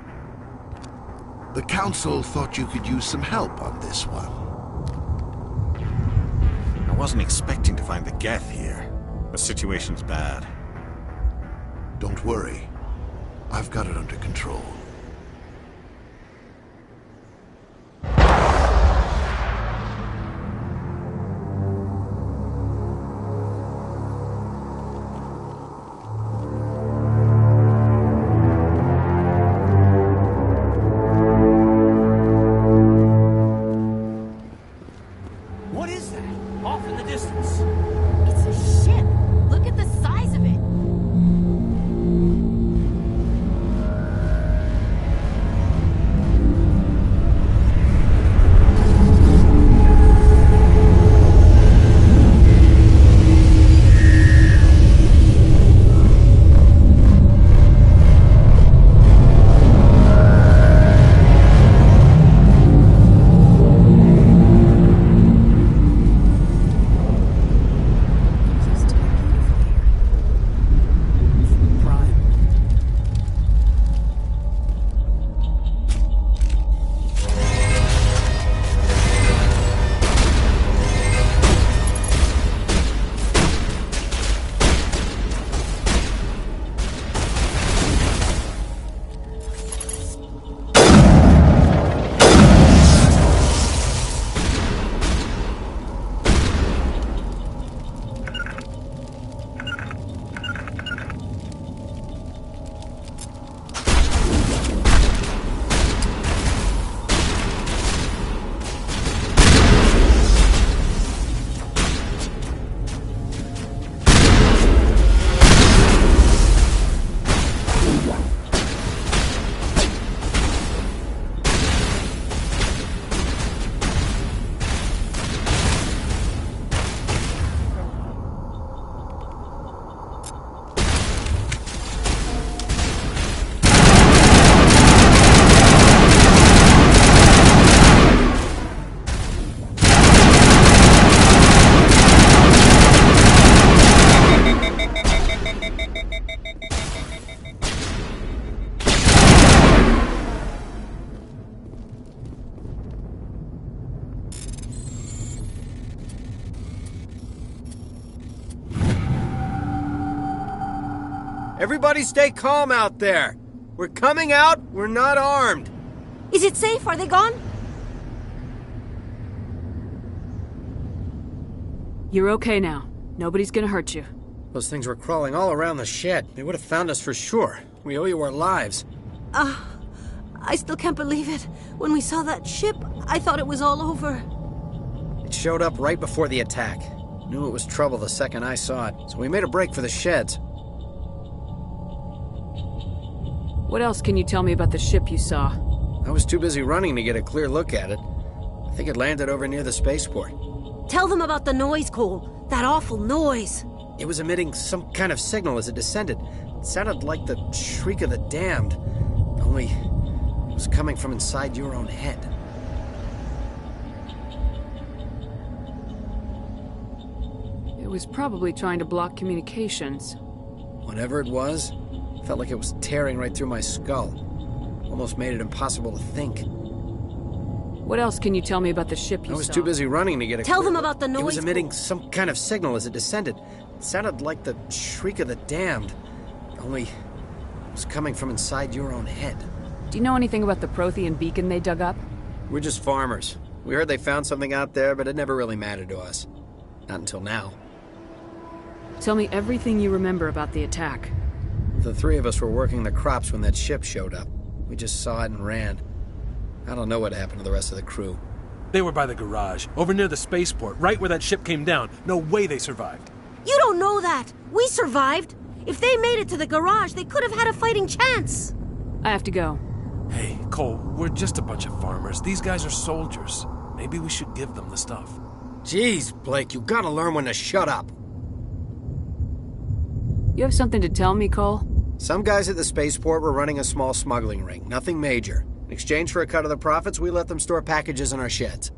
The Council thought you could use some help on this one. I wasn't expecting to find the Geth here. The situation's bad. Don't worry. I've got it under control. What is that? Off in the distance. It's a ship. Look at the size of it. Everybody stay calm out there. We're coming out, we're not armed. Is it safe? Are they gone? You're okay now. Nobody's gonna hurt you. Those things were crawling all around the shed. They would have found us for sure. We owe you our lives. I still can't believe it. When we saw that ship, I thought it was all over. It showed up right before the attack. Knew it was trouble the second I saw it, so we made a break for the sheds. What else can you tell me about the ship you saw? I was too busy running to get a clear look at it. I think it landed over near the spaceport. Tell them about the noise, Cole. That awful noise. It was emitting some kind of signal as it descended. It sounded like the shriek of the damned. Only it was coming from inside your own head. It was probably trying to block communications. Whatever it was, felt like it was tearing right through my skull. Almost made it impossible to think. What else can you tell me about the ship you saw? I was too busy running to get a Tell clear them look. about the noise. It was emitting some kind of signal as it descended. It sounded like the shriek of the damned. Only it was coming from inside your own head. Do you know anything about the Prothean beacon they dug up? We're just farmers. We heard they found something out there, but it never really mattered to us. Not until now. Tell me everything you remember about the attack. The three of us were working the crops when that ship showed up. We just saw it and ran. I don't know what happened to the rest of the crew. They were by the garage, over near the spaceport, right where that ship came down. No way they survived. You don't know that. We survived. If they made it to the garage, they could have had a fighting chance. I have to go. Hey, Cole, we're just a bunch of farmers. These guys are soldiers. Maybe we should give them the stuff. Jeez, Blake, you gotta learn when to shut up. You have something to tell me, Cole? Some guys at the spaceport were running a small smuggling ring. Nothing major. In exchange for a cut of the profits, we let them store packages in our sheds.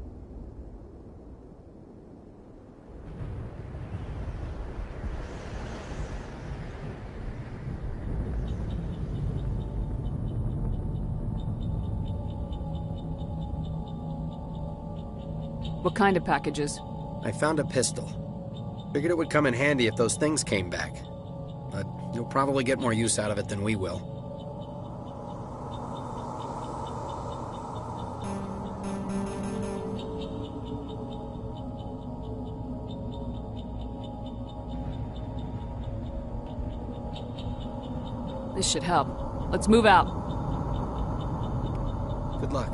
What kind of packages? I found a pistol. Figured it would come in handy if those things came back. But you'll probably get more use out of it than we will. This should help. Let's move out. Good luck.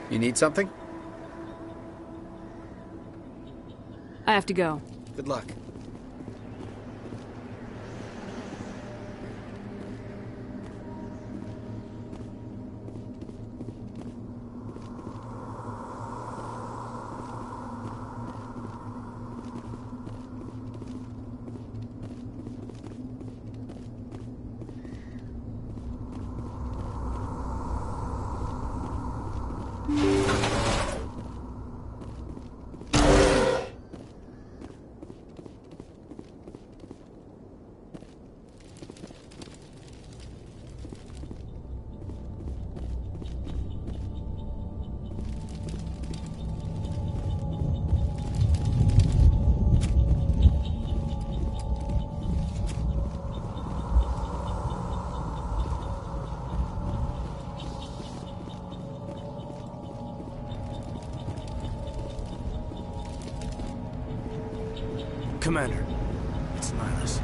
You need something? I have to go. Good luck. Commander, it's Nihilus.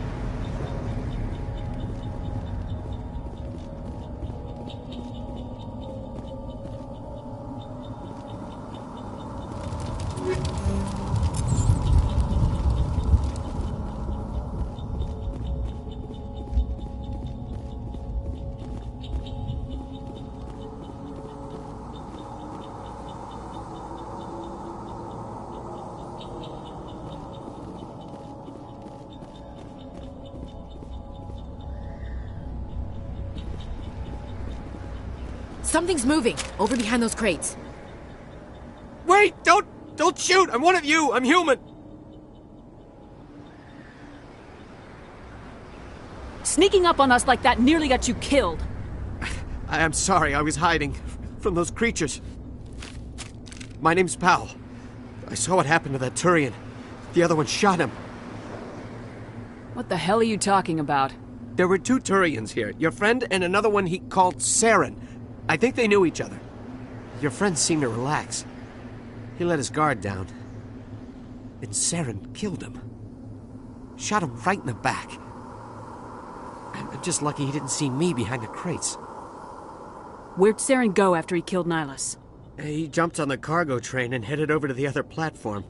Something's moving, over behind those crates. Wait! Wait! Don't shoot! I'm one of you! I'm human! Sneaking up on us like that nearly got you killed. I'm sorry, I was hiding from those creatures. My name's Powell. I saw what happened to that Turian. The other one shot him. What the hell are you talking about? There were 2 Turians here. Your friend and another one he called Saren. I think they knew each other. Your friend seemed to relax. He let his guard down. And Saren killed him. Shot him right in the back. I'm just lucky he didn't see me behind the crates. Where'd Saren go after he killed Nihilus? He jumped on the cargo train and headed over to the other platform.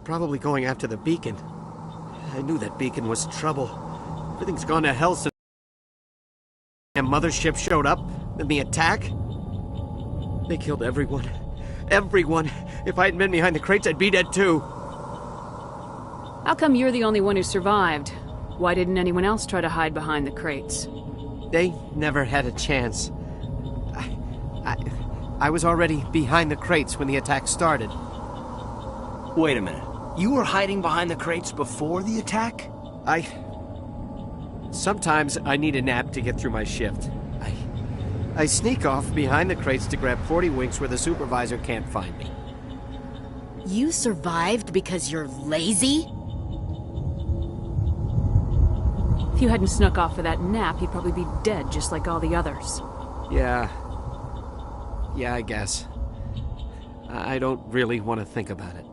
Probably going after the beacon. I knew that beacon was trouble. Everything's gone to hell since the mothership showed up, then the attack. They killed everyone. Everyone! If I hadn't been behind the crates, I'd be dead too. How come you're the only one who survived? Why didn't anyone else try to hide behind the crates? They never had a chance. I was already behind the crates when the attack started. Wait a minute. You were hiding behind the crates before the attack? Sometimes I need a nap to get through my shift. I sneak off behind the crates to grab 40 winks where the supervisor can't find me. You survived because you're lazy? If you hadn't snuck off for that nap, you'd probably be dead just like all the others. Yeah, I guess. I don't really want to think about it.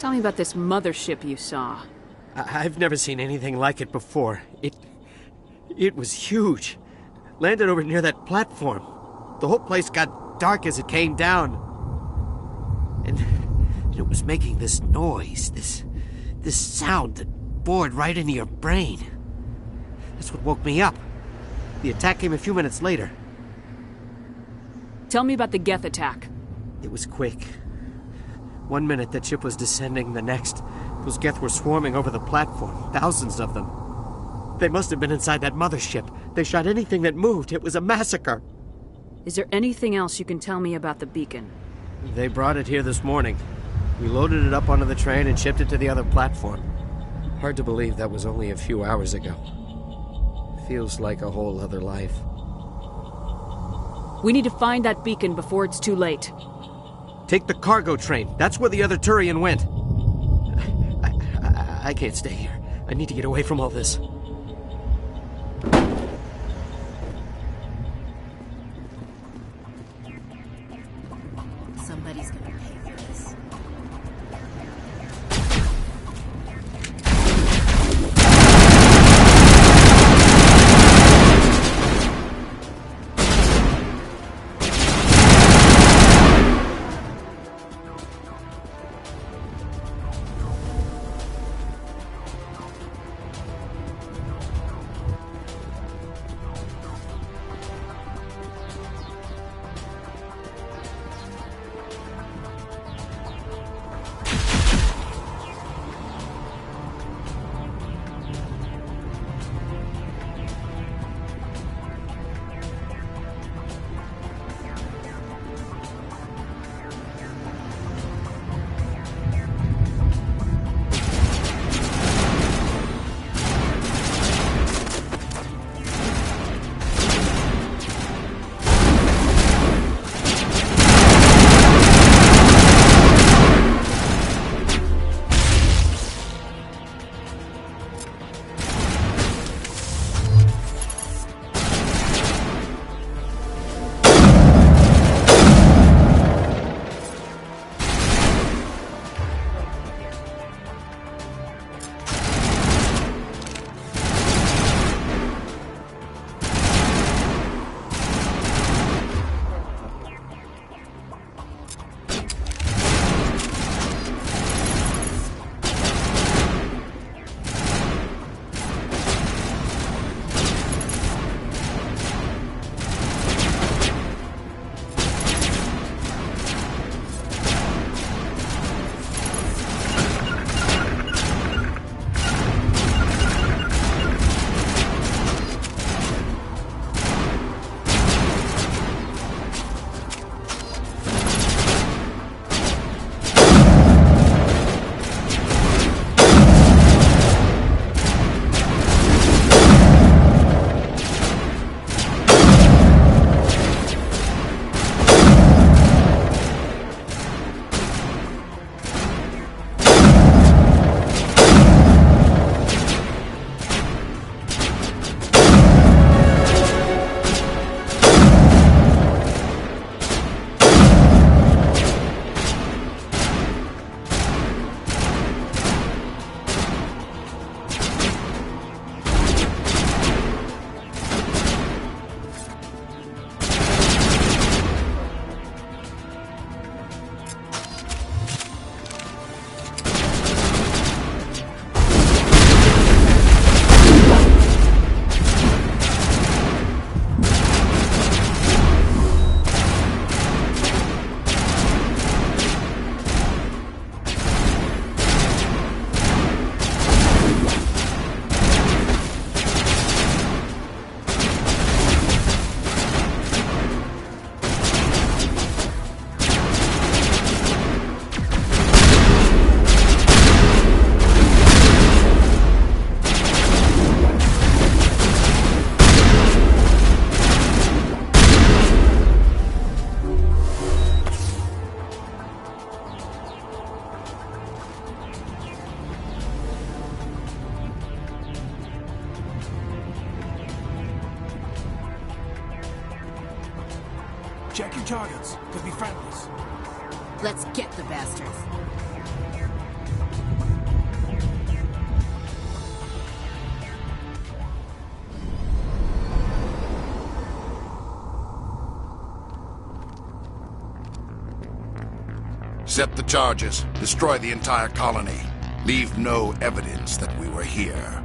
Tell me about this mothership you saw. I've never seen anything like it before. It was huge. Landed over near that platform. The whole place got dark as it came down. And it was making this noise, this sound that bored right into your brain. That's what woke me up. The attack came a few minutes later. Tell me about the Geth attack. It was quick. 1 minute the ship was descending, the next, those Geth were swarming over the platform. Thousands of them. They must have been inside that mothership. They shot anything that moved. It was a massacre. Is there anything else you can tell me about the beacon? They brought it here this morning. We loaded it up onto the train and shipped it to the other platform. Hard to believe that was only a few hours ago. Feels like a whole other life. We need to find that beacon before it's too late. Take the cargo train. That's where the other Turian went. I can't stay here. I need to get away from all this. Somebody's gonna pay for this. New targets. Could be friendlies. Let's get the bastards. Set the charges. Destroy the entire colony. Leave no evidence that we were here.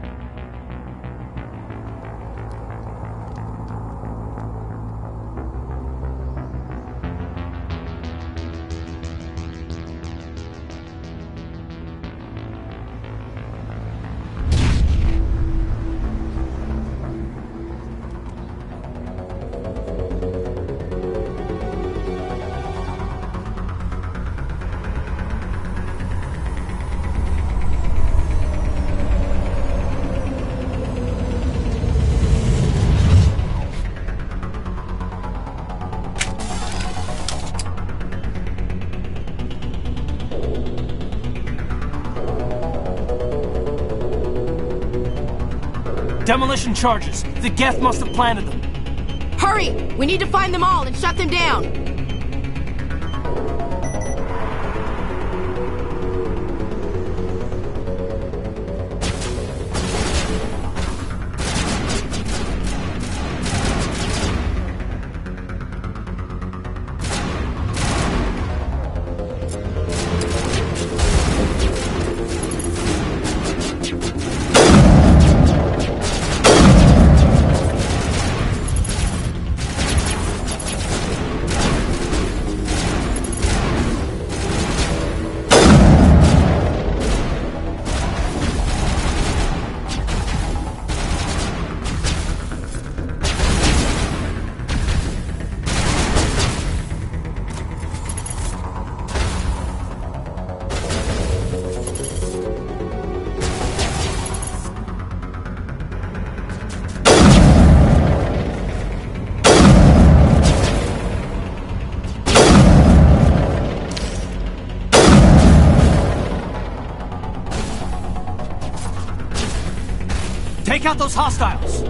Demolition charges. The Geth must have planted them. Hurry! We need to find them all and shut them down! Take out those hostiles!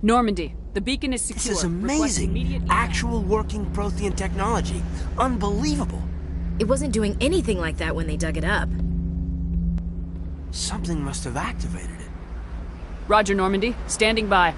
Normandy, the beacon is secure. This is Request immediate amazing. evac. Actual working Prothean technology. Unbelievable. It wasn't doing anything like that when they dug it up. Something must have activated it. Roger, Normandy. Standing by.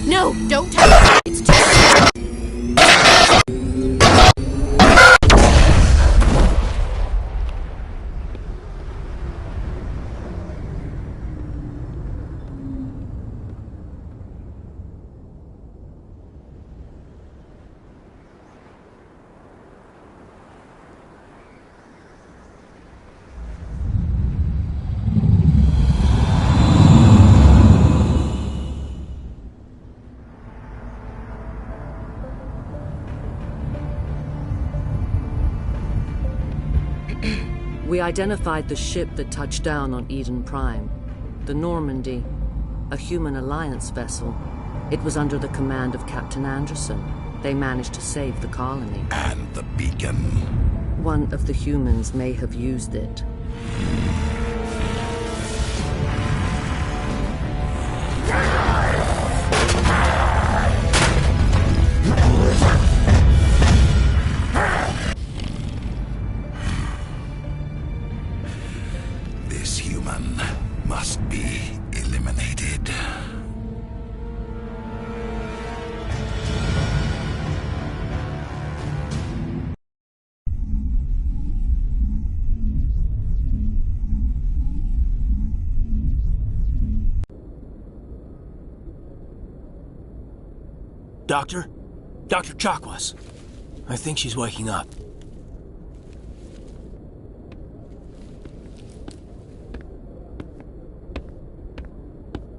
No, don't touch it. It's too... We identified the ship that touched down on Eden Prime. The Normandy, a human alliance vessel. It was under the command of Captain Anderson. They managed to save the colony. And the beacon. One of the humans may have used it. This human must be eliminated. Doctor? Dr. Chakwas. I think she's waking up.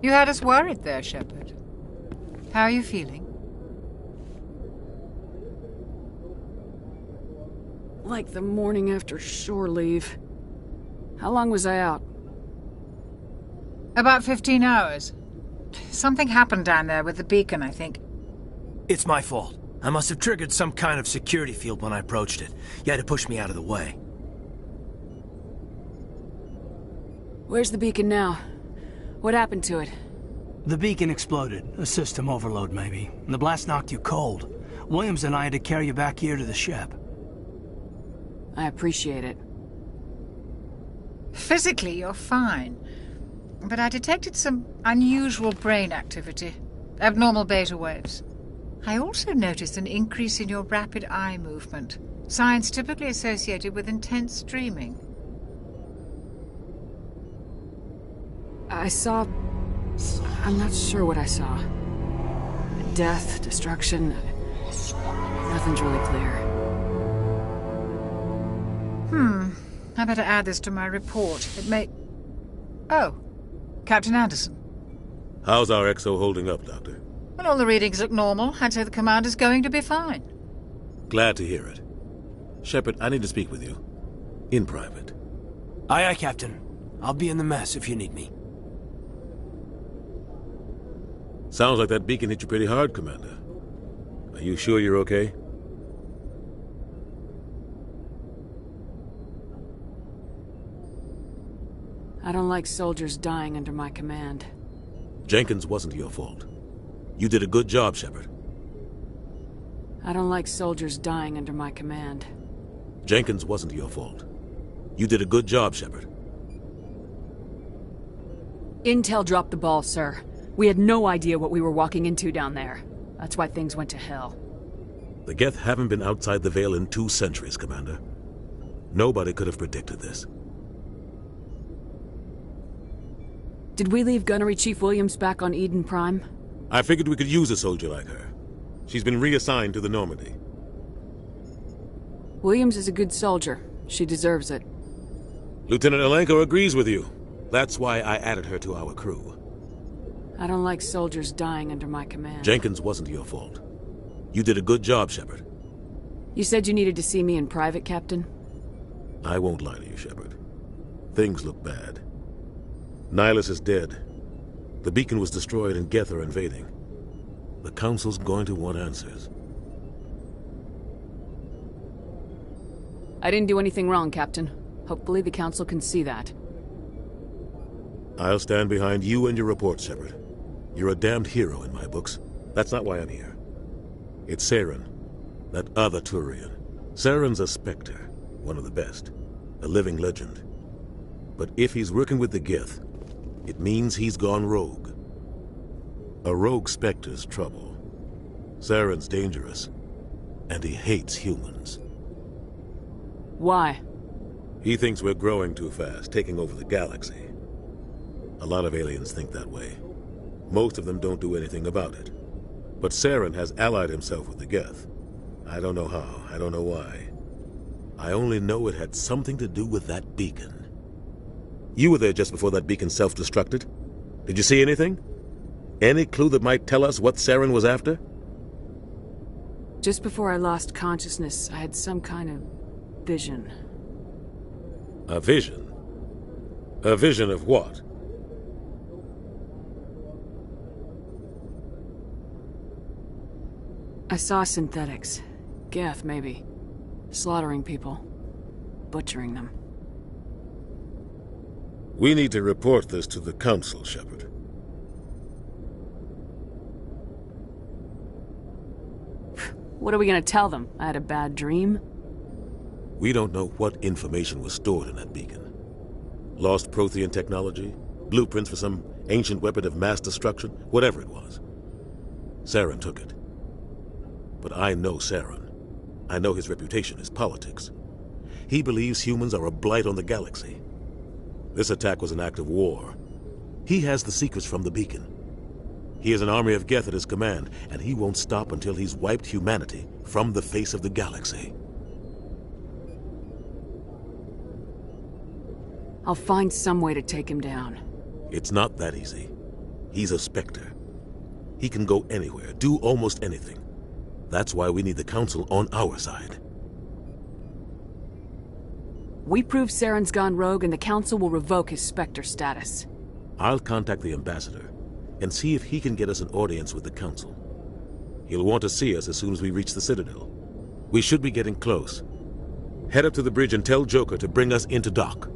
You had us worried there, Shepard. How are you feeling? Like the morning after shore leave. How long was I out? About 15 hours. Something happened down there with the beacon, I think. It's my fault. I must have triggered some kind of security field when I approached it. You had to push me out of the way. Where's the beacon now? What happened to it? The beacon exploded. A system overload, maybe. The blast knocked you cold. Williams and I had to carry you back here to the ship. I appreciate it. Physically, you're fine. But I detected some unusual brain activity. Abnormal beta waves. I also noticed an increase in your rapid eye movement. Signs typically associated with intense dreaming. I saw... I'm not sure what I saw. Death, destruction... Nothing's really clear. I better add this to my report. It may... Oh. Captain Anderson. How's our XO holding up, Doctor? Well, all the readings look normal. I'd say the commander's going to be fine. Glad to hear it. Shepard, I need to speak with you. In private. Aye, aye, Captain. I'll be in the mess if you need me. Sounds like that beacon hit you pretty hard, Commander. Are you sure you're okay? I don't like soldiers dying under my command. Jenkins wasn't your fault. You did a good job, Shepard. I don't like soldiers dying under my command. Jenkins wasn't your fault. You did a good job, Shepard. Intel dropped the ball, sir. We had no idea what we were walking into down there. That's why things went to hell. The Geth haven't been outside the Veil in 2 centuries, Commander. Nobody could have predicted this. Did we leave Gunnery Chief Williams back on Eden Prime? I figured we could use a soldier like her. She's been reassigned to the Normandy. Williams is a good soldier. She deserves it. Lieutenant Alenko agrees with you. That's why I added her to our crew. I don't like soldiers dying under my command. Jenkins wasn't your fault. You did a good job, Shepard. You said you needed to see me in private, Captain? I won't lie to you, Shepard. Things look bad. Nihilus is dead. The beacon was destroyed and Geth are invading. The Council's going to want answers. I didn't do anything wrong, Captain. Hopefully the Council can see that. I'll stand behind you and your report, Shepard. You're a damned hero in my books. That's not why I'm here. It's Saren, that other Turian. Saren's a Spectre, one of the best, a living legend. But if he's working with the Geth, it means he's gone rogue. A rogue Spectre's trouble. Saren's dangerous, and he hates humans. Why? He thinks we're growing too fast, taking over the galaxy. A lot of aliens think that way. Most of them don't do anything about it. But Saren has allied himself with the Geth. I don't know how, I don't know why. I only know it had something to do with that beacon. You were there just before that beacon self-destructed. Did you see anything? Any clue that might tell us what Saren was after? Just before I lost consciousness, I had some kind of vision. A vision? A vision of what? I saw synthetics. Geth, maybe. Slaughtering people. Butchering them. We need to report this to the Council, Shepard. What are we gonna tell them? I had a bad dream? We don't know what information was stored in that beacon. Lost Prothean technology? Blueprints for some ancient weapon of mass destruction? Whatever it was. Saren took it. But I know Saren. I know his reputation is politics. He believes humans are a blight on the galaxy. This attack was an act of war. He has the secrets from the beacon. He has an army of Geth at his command, and he won't stop until he's wiped humanity from the face of the galaxy. I'll find some way to take him down. It's not that easy. He's a Spectre. He can go anywhere, do almost anything. That's why we need the Council on our side. We prove Saren's gone rogue and the Council will revoke his Spectre status. I'll contact the Ambassador and see if he can get us an audience with the Council. He'll want to see us as soon as we reach the Citadel. We should be getting close. Head up to the bridge and tell Joker to bring us into dock.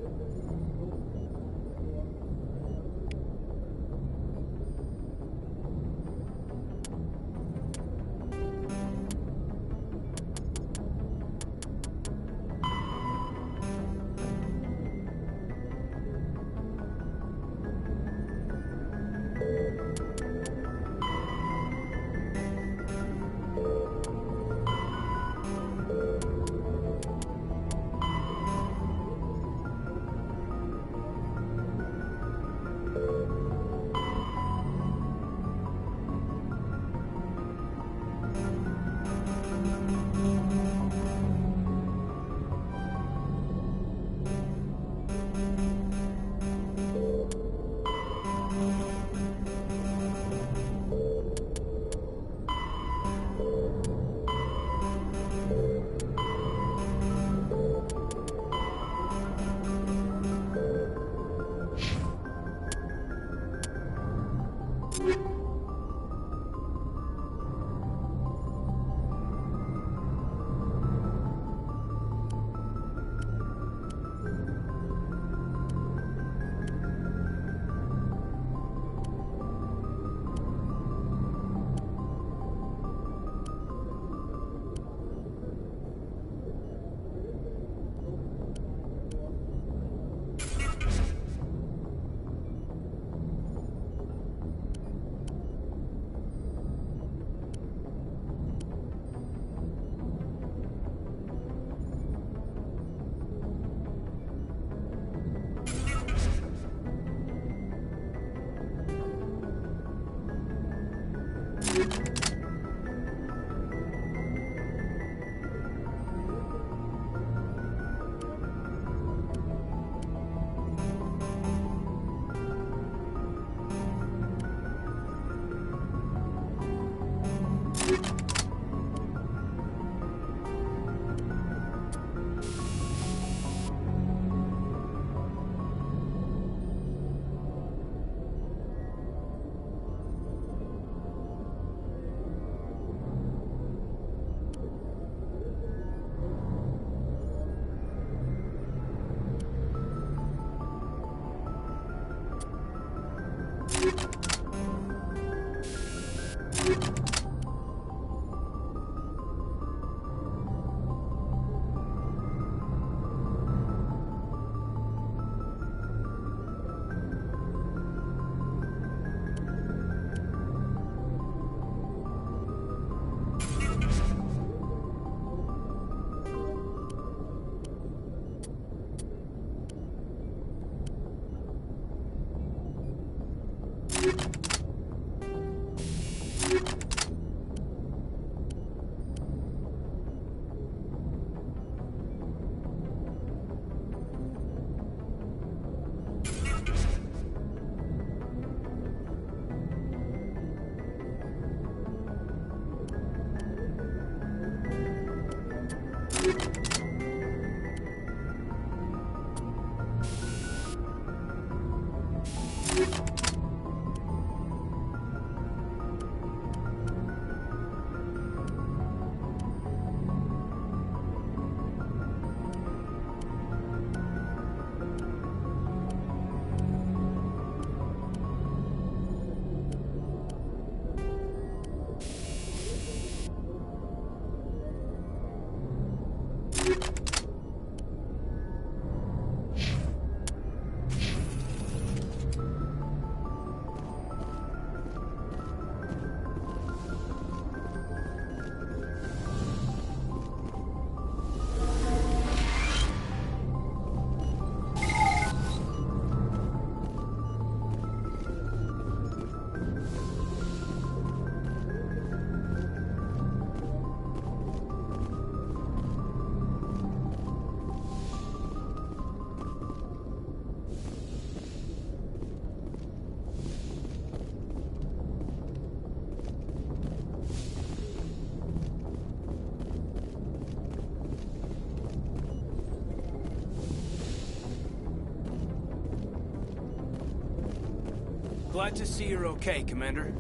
Glad to see you're okay, Commander.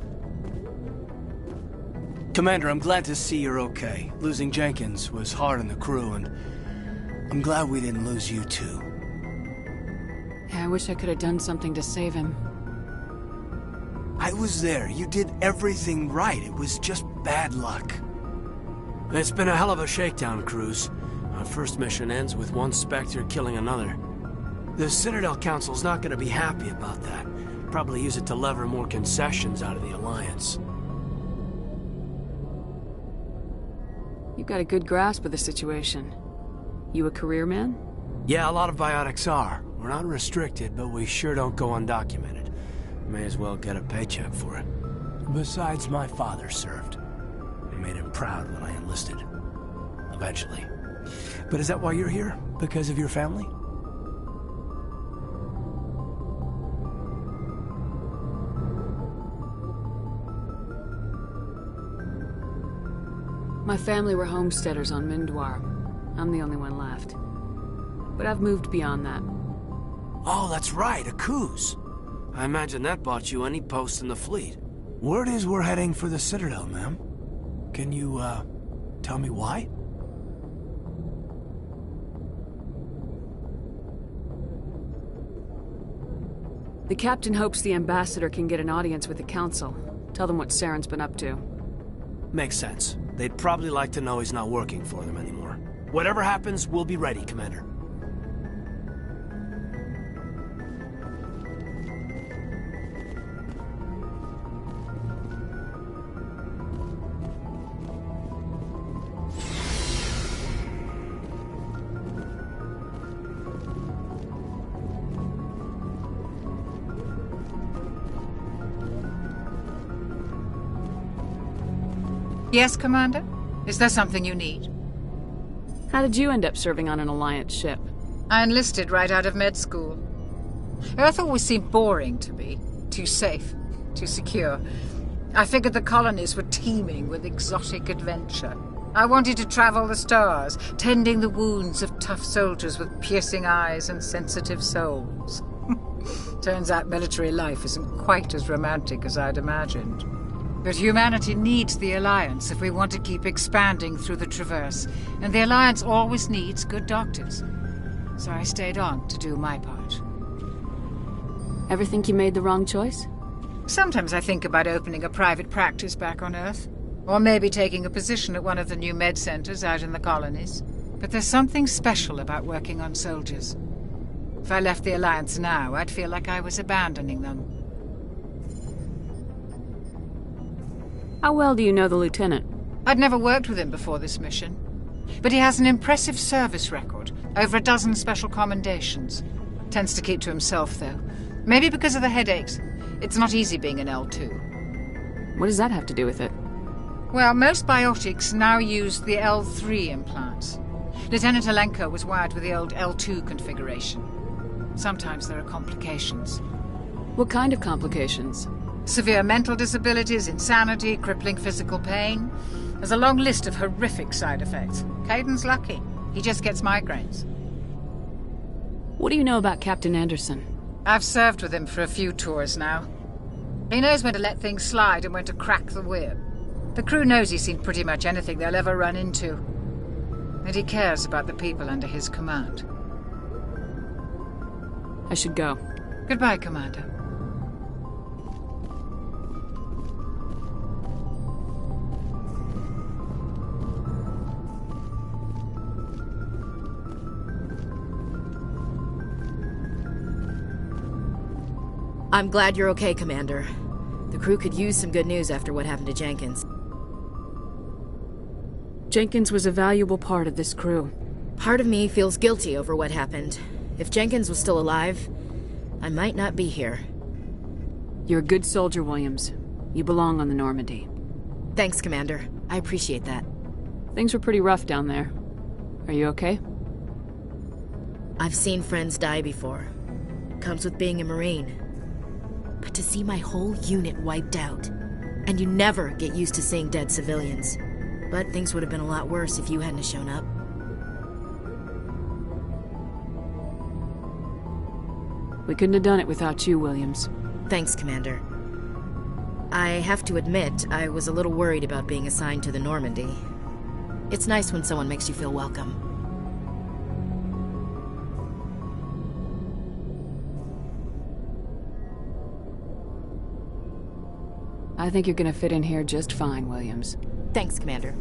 Commander, I'm glad to see you're okay. Losing Jenkins was hard on the crew, and I'm glad we didn't lose you too. Yeah, I wish I could have done something to save him. I was there. You did everything right. It was just bad luck. It's been a hell of a shakedown, Cruz. Our first mission ends with one Spectre killing another. The Citadel Council's not going to be happy about that. Probably use it to lever more concessions out of the Alliance. You've got a good grasp of the situation. You a career man? Yeah, a lot of biotics are. We're not restricted, but we sure don't go undocumented. May as well get a paycheck for it. Besides, my father served. I made him proud when I enlisted. Eventually. But is that why you're here? Because of your family? My family were homesteaders on Mindwar. I'm the only one left. But I've moved beyond that. Oh, that's right, a Coos. I imagine that bought you any post in the fleet. Word is we're heading for the Citadel, ma'am. Can you, tell me why? The captain hopes the ambassador can get an audience with the council. Tell them what Saren's been up to. Makes sense. They'd probably like to know he's not working for them anymore. Whatever happens, we'll be ready, Commander. Yes, Commander? Is there something you need? How did you end up serving on an Alliance ship? I enlisted right out of med school. Earth always seemed boring to me. Too safe, too secure. I figured the colonies were teeming with exotic adventure. I wanted to travel the stars, tending the wounds of tough soldiers with piercing eyes and sensitive souls. Turns out military life isn't quite as romantic as I'd imagined. But humanity needs the Alliance if we want to keep expanding through the Traverse, and the Alliance always needs good doctors. So I stayed on to do my part. Ever think you made the wrong choice? Sometimes I think about opening a private practice back on Earth. Or maybe taking a position at one of the new med centers out in the colonies. But there's something special about working on soldiers. If I left the Alliance now, I'd feel like I was abandoning them. How well do you know the Lieutenant? I'd never worked with him before this mission. But he has an impressive service record. Over a dozen special commendations. Tends to keep to himself, though. Maybe because of the headaches. It's not easy being an L2. What does that have to do with it? Well, most biotics now use the L3 implants. Lieutenant Alenko was wired with the old L2 configuration. Sometimes there are complications. What kind of complications? Severe mental disabilities, insanity, crippling physical pain. There's a long list of horrific side effects. Caden's lucky. He just gets migraines. What do you know about Captain Anderson? I've served with him for a few tours now. He knows when to let things slide and when to crack the whip. The crew knows he's seen pretty much anything they'll ever run into. And he cares about the people under his command. I should go. Goodbye, Commander. I'm glad you're okay, Commander. The crew could use some good news after what happened to Jenkins. Jenkins was a valuable part of this crew. Part of me feels guilty over what happened. If Jenkins was still alive, I might not be here. You're a good soldier, Williams. You belong on the Normandy. Thanks, Commander. I appreciate that. Things were pretty rough down there. Are you okay? I've seen friends die before. Comes with being a Marine. But to see my whole unit wiped out, and you never get used to seeing dead civilians. But things would have been a lot worse if you hadn't shown up. We couldn't have done it without you, Williams. Thanks, Commander. I have to admit, I was a little worried about being assigned to the Normandy. It's nice when someone makes you feel welcome. I think you're gonna fit in here just fine, Williams. Thanks, Commander.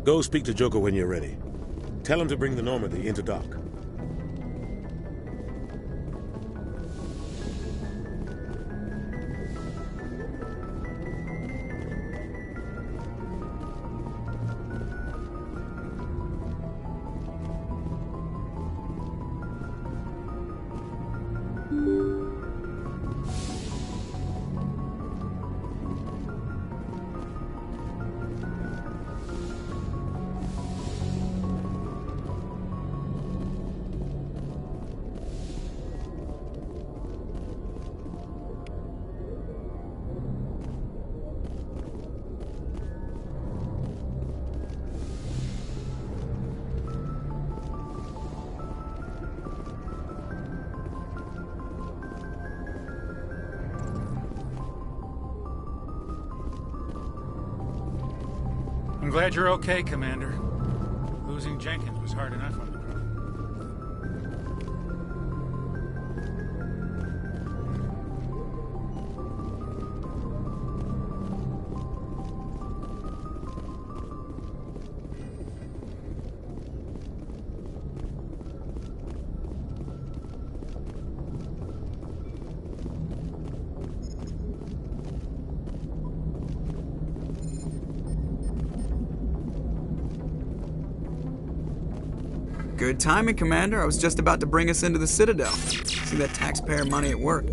Go speak to Joker when you're ready. Tell him to bring the Normandy into dock. I'm glad you're okay, Commander. Losing Jenkins was hard enough on the crew. Good timing, Commander. I was just about to bring us into the Citadel. See that taxpayer money at work.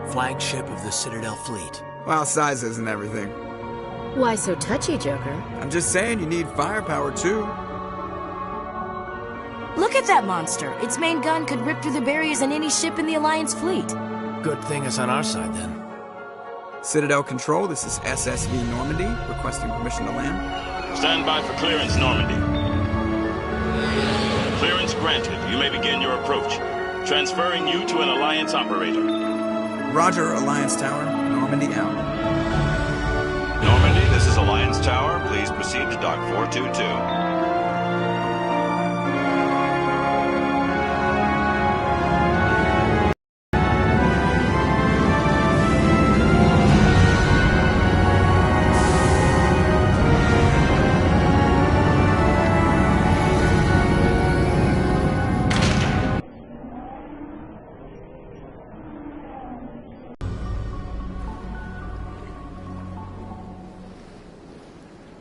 Flagship of the Citadel fleet. Well, size isn't everything. Why so touchy, Joker? I'm just saying you need firepower, too. Look at that monster. Its main gun could rip through the barriers in any ship in the Alliance fleet. Good thing it's on our side, then. Citadel Control, this is SSV Normandy, requesting permission to land. Stand by for clearance, Normandy. Clearance granted. You may begin your approach. Transferring you to an Alliance operator. Roger, Alliance Tower. Normandy out. Normandy, this is Alliance Tower. Please proceed to Dock 422.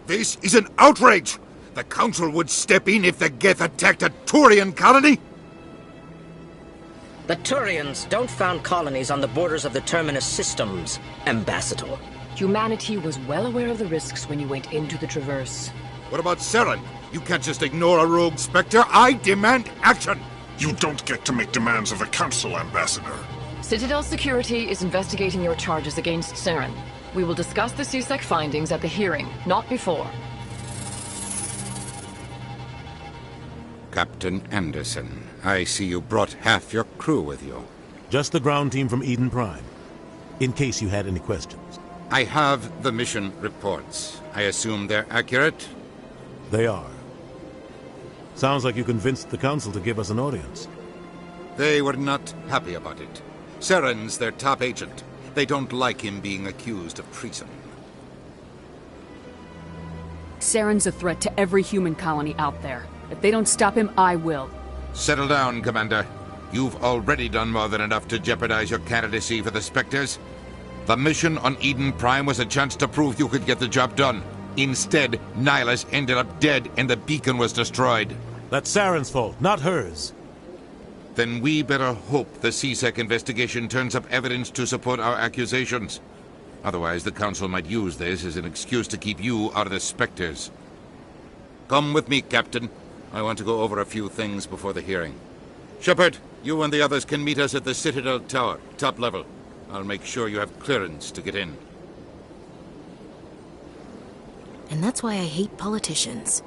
This is an outrage! The Council would step in if the Geth attacked a Turian colony? The Turians don't found colonies on the borders of the Terminus systems, Ambassador. Humanity was well aware of the risks when you went into the Traverse. What about Saren? You can't just ignore a rogue Spectre. I demand action! You don't get to make demands of the Council, Ambassador. Citadel Security is investigating your charges against Saren. We will discuss the CSEC findings at the hearing, not before. Captain Anderson, I see you brought half your crew with you. Just the ground team from Eden Prime, in case you had any questions. I have the mission reports. I assume they're accurate? They are. Sounds like you convinced the Council to give us an audience. They were not happy about it. Saren's their top agent. They don't like him being accused of treason. Saren's a threat to every human colony out there. If they don't stop him, I will. Settle down, Commander. You've already done more than enough to jeopardize your candidacy for the Spectres. The mission on Eden Prime was a chance to prove you could get the job done. Instead, Nihilus ended up dead and the beacon was destroyed. That's Saren's fault, not hers. Then we better hope the CSEC investigation turns up evidence to support our accusations. Otherwise, the Council might use this as an excuse to keep you out of the Spectres. Come with me, Captain. I want to go over a few things before the hearing. Shepard, you and the others can meet us at the Citadel Tower, top level. I'll make sure you have clearance to get in. And that's why I hate politicians.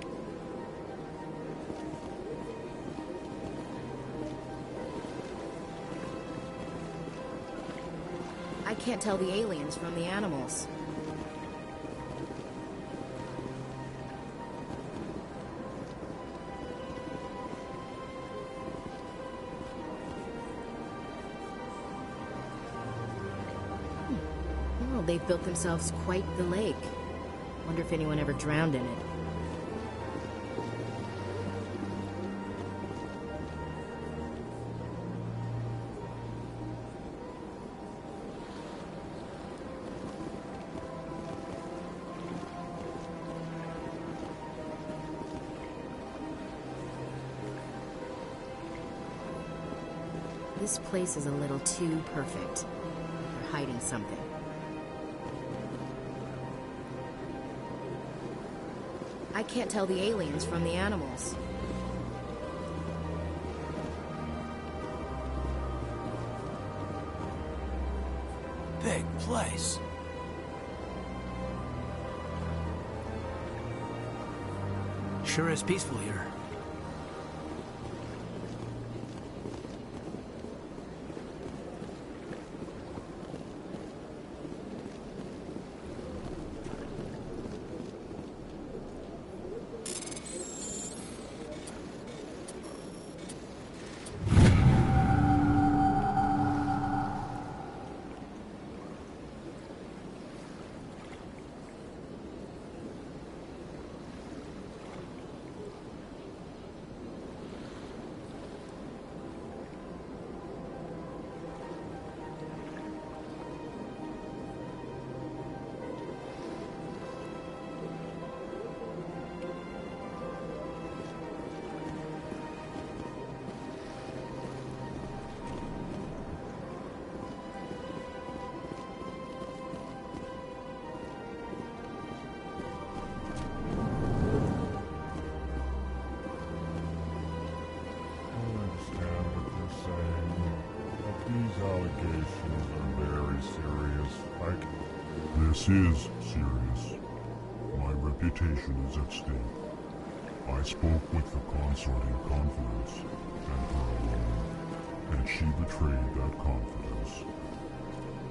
I can't tell the aliens from the animals. Well, they've built themselves quite the lake. Wonder if anyone ever drowned in it. This place is a little too perfect. They're hiding something. I can't tell the aliens from the animals. Big place. Sure is peaceful here. allegations are very serious. This is serious. My reputation is at stake. I spoke with the consort in confidence, and her alone, and she betrayed that confidence.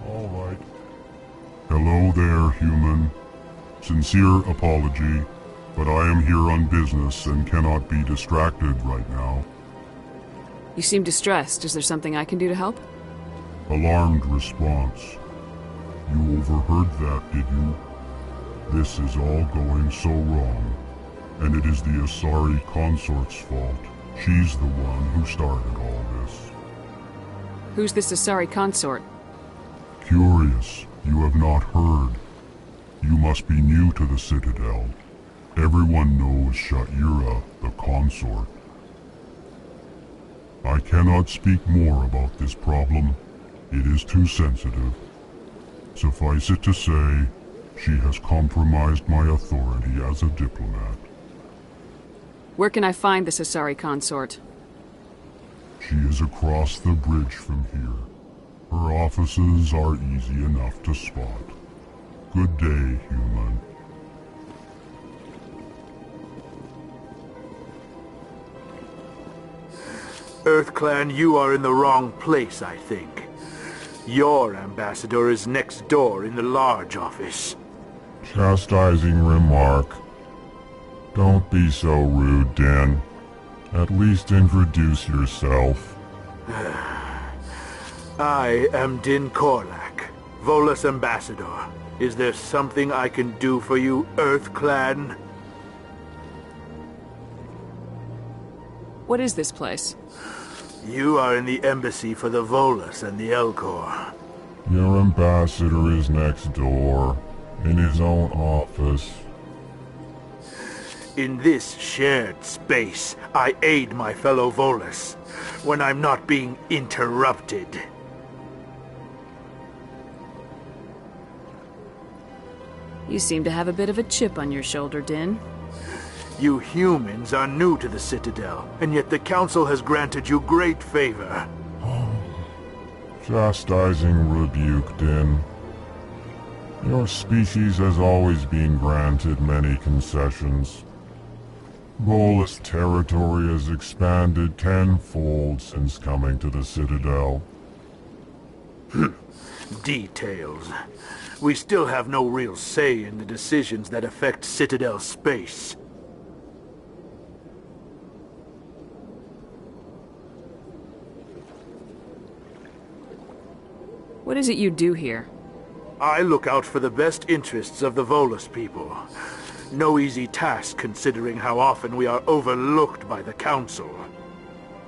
All right. Hello there, human. Sincere apology, but I am here on business and cannot be distracted right now. You seem distressed. Is there something I can do to help? Alarmed response. You overheard that, did you? This is all going so wrong, and it is the Asari consort's fault. She's the one who started all this. Who's this Asari consort? Curious, you have not heard. You must be new to the Citadel. Everyone knows Sha'ira, the consort. I cannot speak more about this problem. It is too sensitive. Suffice it to say, she has compromised my authority as a diplomat. Where can I find this Asari consort? She is across the bridge from here. Her offices are easy enough to spot. Good day, human. EarthClan, you are in the wrong place, I think. Your ambassador is next door in the large office. Chastising remark. Don't be so rude, Din. At least introduce yourself. I am Din Korlak, Volus ambassador. Is there something I can do for you, EarthClan? What is this place? You are in the embassy for the Volus and the Elcor. Your ambassador is next door, in his own office. In this shared space, I aid my fellow Volus, when I'm not being interrupted. You seem to have a bit of a chip on your shoulder, Din. You humans are new to the Citadel, and yet the Council has granted you great favor. Chastising rebuke, Din. Your species has always been granted many concessions. Volus territory has expanded tenfold since coming to the Citadel. Details. We still have no real say in the decisions that affect Citadel space. What is it you do here? I look out for the best interests of the Volus people. No easy task considering how often we are overlooked by the Council.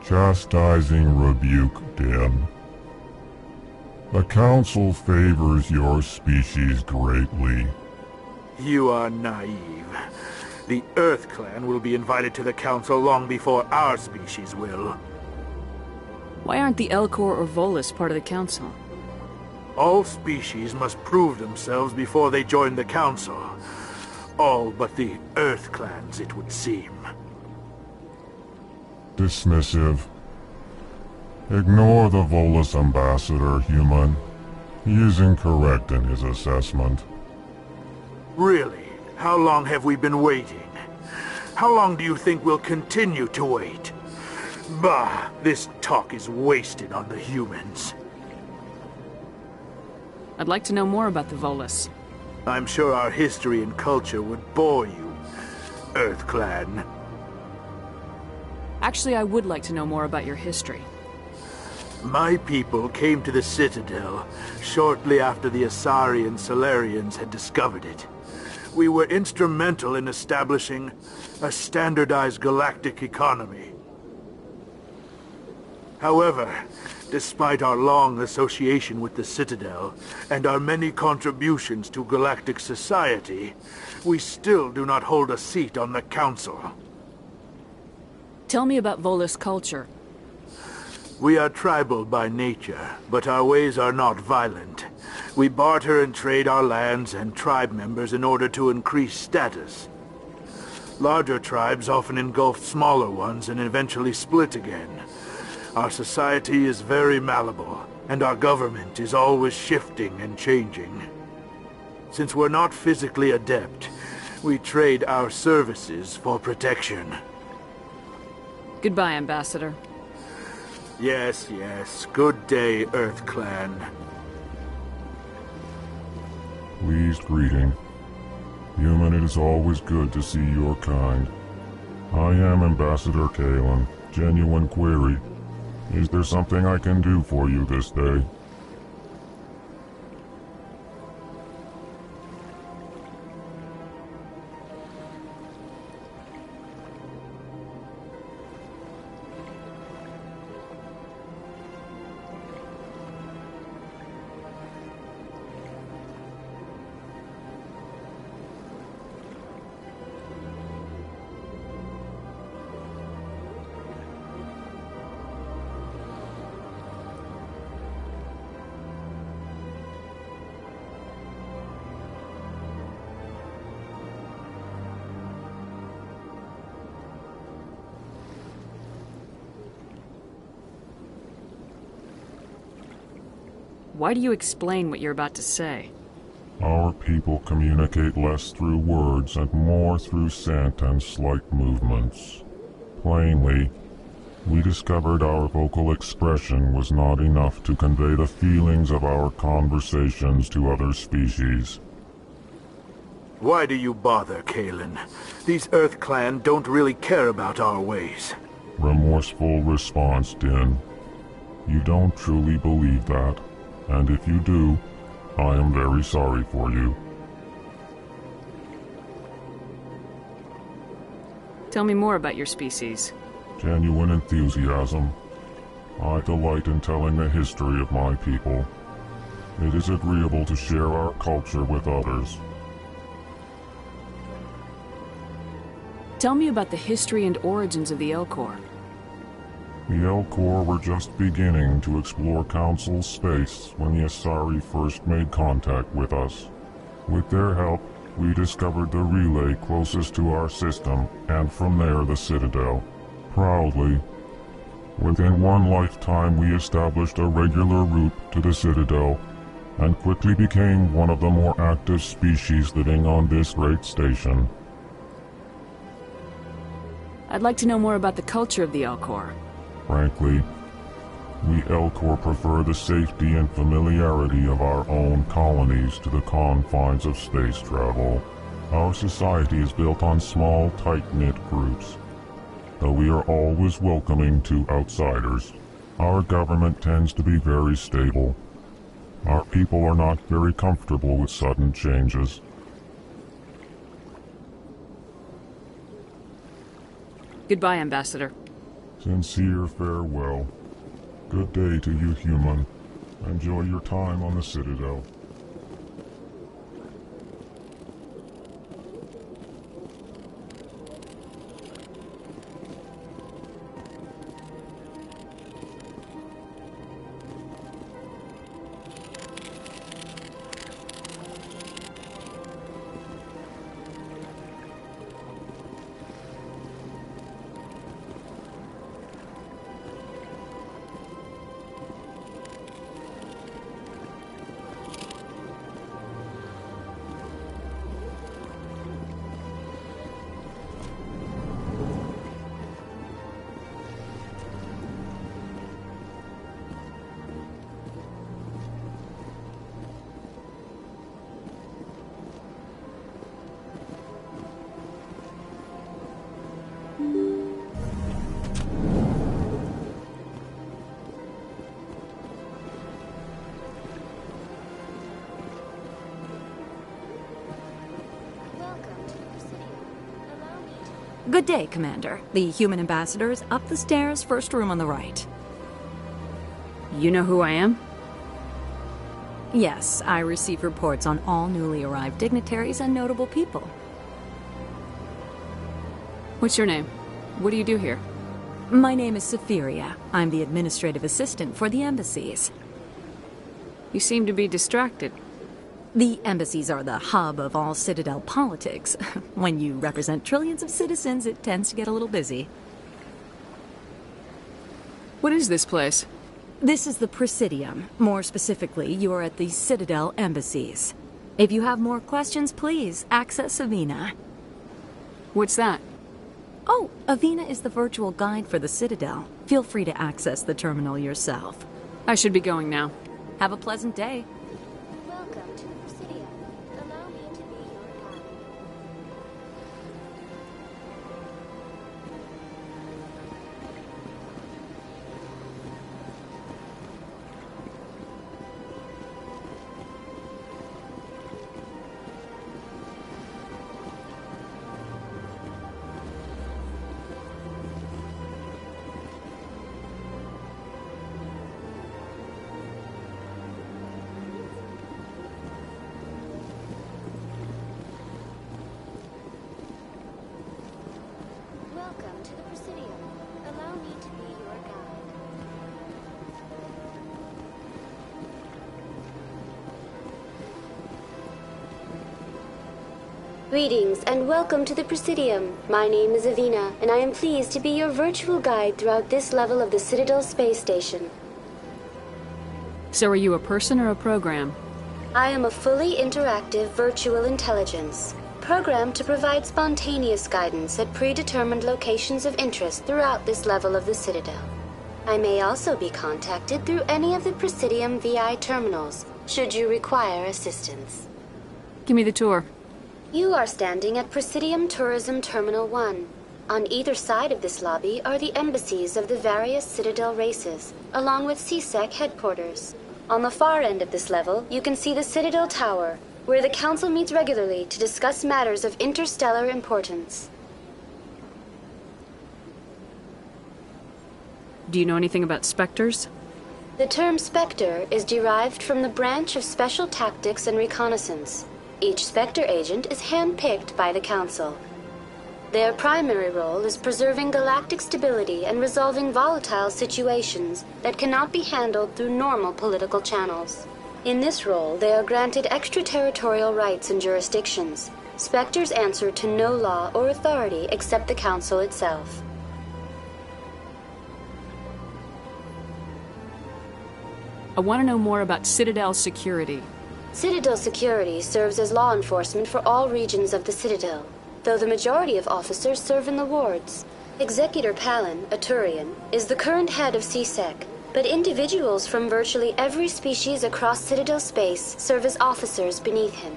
Chastising rebuke, Din. The Council favors your species greatly. You are naive. The EarthClan will be invited to the Council long before our species will. Why aren't the Elcor or Volus part of the Council? All species must prove themselves before they join the Council. All but the EarthClans, it would seem. Dismissive. Ignore the Volus ambassador, human. He is incorrect in his assessment. Really? How long have we been waiting? How long do you think we'll continue to wait? Bah, this talk is wasted on the humans. I'd like to know more about the Volus. I'm sure our history and culture would bore you, EarthClan. Actually, I would like to know more about your history. My people came to the Citadel shortly after the Asari and Salarians had discovered it. We were instrumental in establishing a standardized galactic economy. However, despite our long association with the Citadel and our many contributions to galactic society, we still do not hold a seat on the Council. Tell me about Volus culture. We are tribal by nature, but our ways are not violent. We barter and trade our lands and tribe members in order to increase status. Larger tribes often engulf smaller ones and eventually split again. Our society is very malleable, and our government is always shifting and changing. Since we're not physically adept, we trade our services for protection. Goodbye, Ambassador. Yes, yes. Good day, Earth Clan. Pleased greeting. Human, it is always good to see your kind. I am Ambassador Kalen. Genuine query. Is there something I can do for you this day? Why do you explain what you're about to say? Our people communicate less through words and more through scent and slight movements. Plainly, we discovered our vocal expression was not enough to convey the feelings of our conversations to other species. Why do you bother, Kalen? These Earth Clan don't really care about our ways. Remorseful response, Din. You don't truly believe that. And if you do, I am very sorry for you. Tell me more about your species. Genuine enthusiasm. I delight in telling the history of my people. It is agreeable to share our culture with others. Tell me about the history and origins of the Elcor. The Elcor were just beginning to explore Council space when the Asari first made contact with us. With their help, we discovered the relay closest to our system, and from there the Citadel. Proudly, within one lifetime we established a regular route to the Citadel, and quickly became one of the more active species living on this great station. I'd like to know more about the culture of the Elcor. Frankly, we Elcor prefer the safety and familiarity of our own colonies to the confines of space travel. Our society is built on small, tight-knit groups, though we are always welcoming to outsiders. Our government tends to be very stable. Our people are not very comfortable with sudden changes. Goodbye, Ambassador. Sincere farewell. Good day to you, human. Enjoy your time on the Citadel. Good day, Commander. The human ambassador is up the stairs, first room on the right. You know who I am? Yes, I receive reports on all newly arrived dignitaries and notable people. What's your name? What do you do here? My name is Safiria. I'm the administrative assistant for the embassies. You seem to be distracted. The embassies are the hub of all Citadel politics. When you represent trillions of citizens, it tends to get a little busy. What is this place? This is the Presidium. More specifically, you are at the Citadel embassies. If you have more questions, please access Avina. What's that? Oh, Avina is the virtual guide for the Citadel. Feel free to access the terminal yourself. I should be going now. Have a pleasant day. Welcome to the Presidium. Allow me to be your guide. Welcome to the Presidium. Allow me to be your guide. Greetings and welcome to the Presidium. My name is Avina, and I am pleased to be your virtual guide throughout this level of the Citadel space station. So are you a person or a program? I am a fully interactive virtual intelligence, programmed to provide spontaneous guidance at predetermined locations of interest throughout this level of the Citadel. I may also be contacted through any of the Presidium VI terminals, should you require assistance. Give me the tour. You are standing at Presidium Tourism Terminal 1. On either side of this lobby are the embassies of the various Citadel races, along with CSEC headquarters. On the far end of this level, you can see the Citadel Tower, where the Council meets regularly to discuss matters of interstellar importance. Do you know anything about Spectres? The term Spectre is derived from the branch of Special Tactics and Reconnaissance. Each Spectre agent is handpicked by the Council. Their primary role is preserving galactic stability and resolving volatile situations that cannot be handled through normal political channels. In this role, they are granted extraterritorial rights and jurisdictions. Spectres answer to no law or authority except the Council itself. I want to know more about Citadel security. Citadel security serves as law enforcement for all regions of the Citadel, though the majority of officers serve in the wards. Executor Palin, a Turian, is the current head of CSEC, but individuals from virtually every species across Citadel space serve as officers beneath him.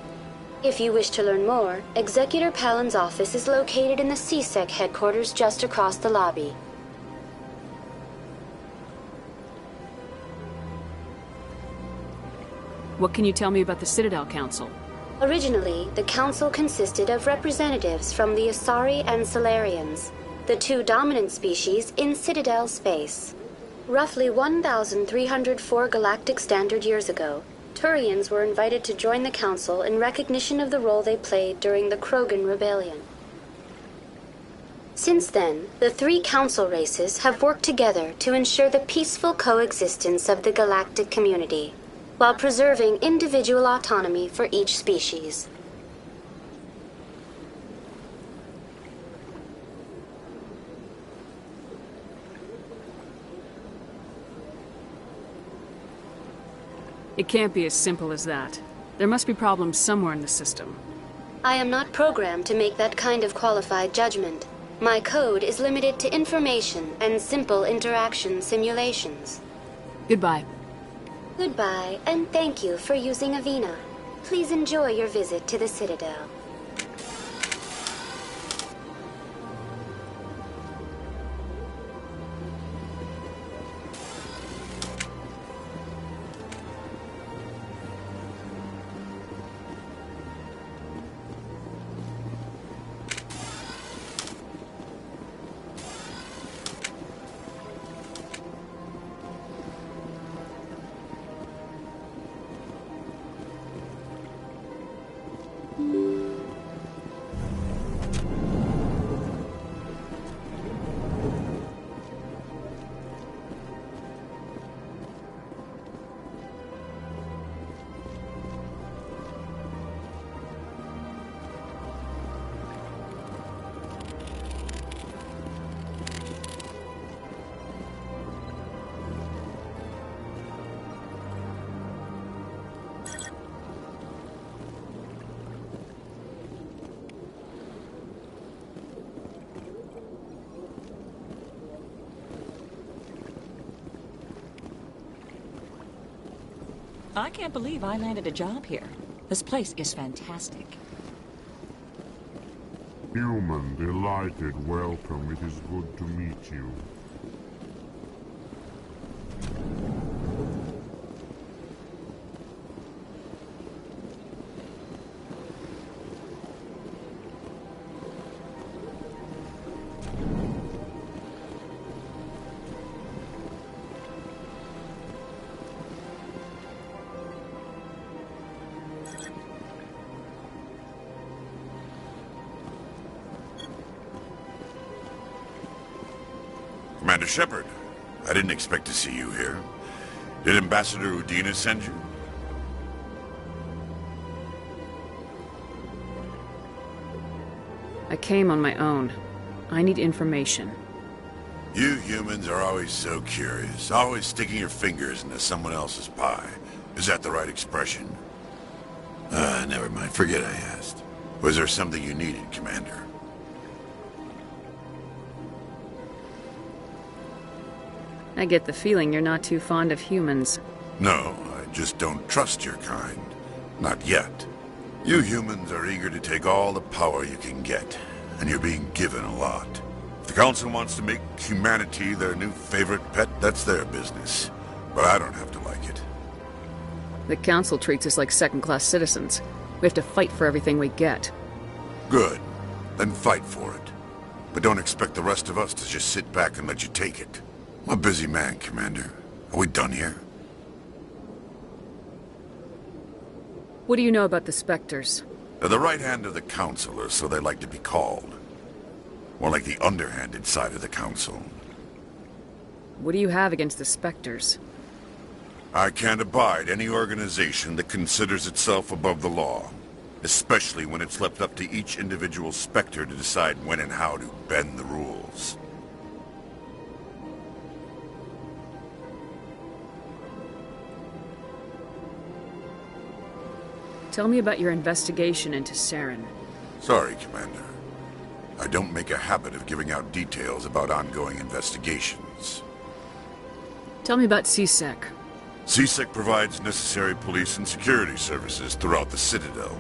If you wish to learn more, Executor Palin's office is located in the CSEC headquarters just across the lobby. What can you tell me about the Citadel Council? Originally, the Council consisted of representatives from the Asari and Salarians, the two dominant species in Citadel space. Roughly 1,304 galactic standard years ago, Turians were invited to join the Council in recognition of the role they played during the Krogan Rebellion. Since then, the three Council races have worked together to ensure the peaceful coexistence of the galactic community, while preserving individual autonomy for each species. It can't be as simple as that. There must be problems somewhere in the system. I am not programmed to make that kind of qualified judgment. My code is limited to information and simple interaction simulations. Goodbye. Goodbye, and thank you for using Avina. Please enjoy your visit to the Citadel. I can't believe I landed a job here. This place is fantastic. Human, delighted, welcome. It is good to meet you. Commander Shepard, I didn't expect to see you here. Did Ambassador Udina send you? I came on my own. I need information. You humans are always so curious, always sticking your fingers into someone else's pie. Is that the right expression? Never mind. Forget I asked. Was there something you needed, Commander? I get the feeling you're not too fond of humans. No, I just don't trust your kind. Not yet. You humans are eager to take all the power you can get, and you're being given a lot. If the Council wants to make humanity their new favorite pet, that's their business. But I don't have to like it. The Council treats us like second-class citizens. We have to fight for everything we get. Good. Then fight for it. But don't expect the rest of us to just sit back and let you take it. I'm a busy man, Commander. Are we done here? What do you know about the Spectres? They're the right hand of the Council, or so they like to be called. More like the underhanded side of the Council. What do you have against the Spectres? I can't abide any organization that considers itself above the law. Especially when it's left up to each individual Spectre to decide when and how to bend the rules. Tell me about your investigation into Saren. Sorry, Commander. I don't make a habit of giving out details about ongoing investigations. Tell me about CSEC. CSEC provides necessary police and security services throughout the Citadel.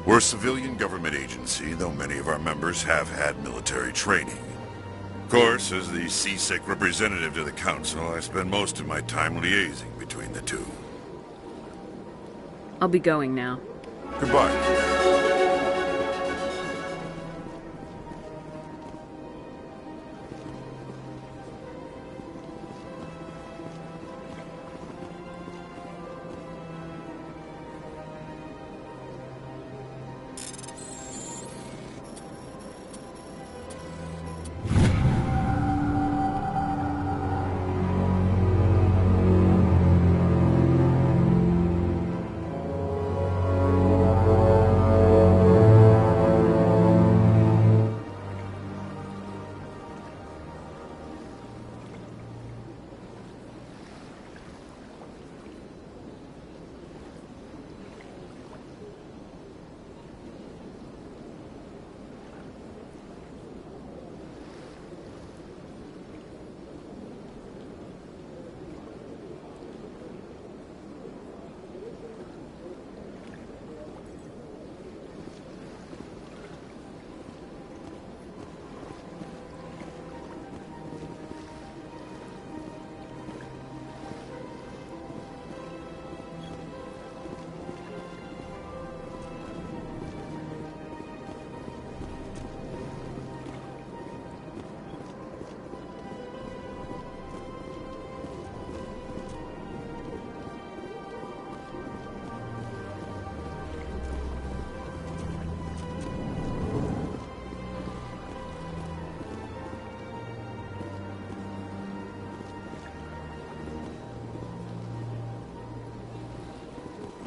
We're a civilian government agency, though many of our members have had military training. Of course, as the CSEC representative to the Council, I spend most of my time liaising between the two. I'll be going now. Goodbye.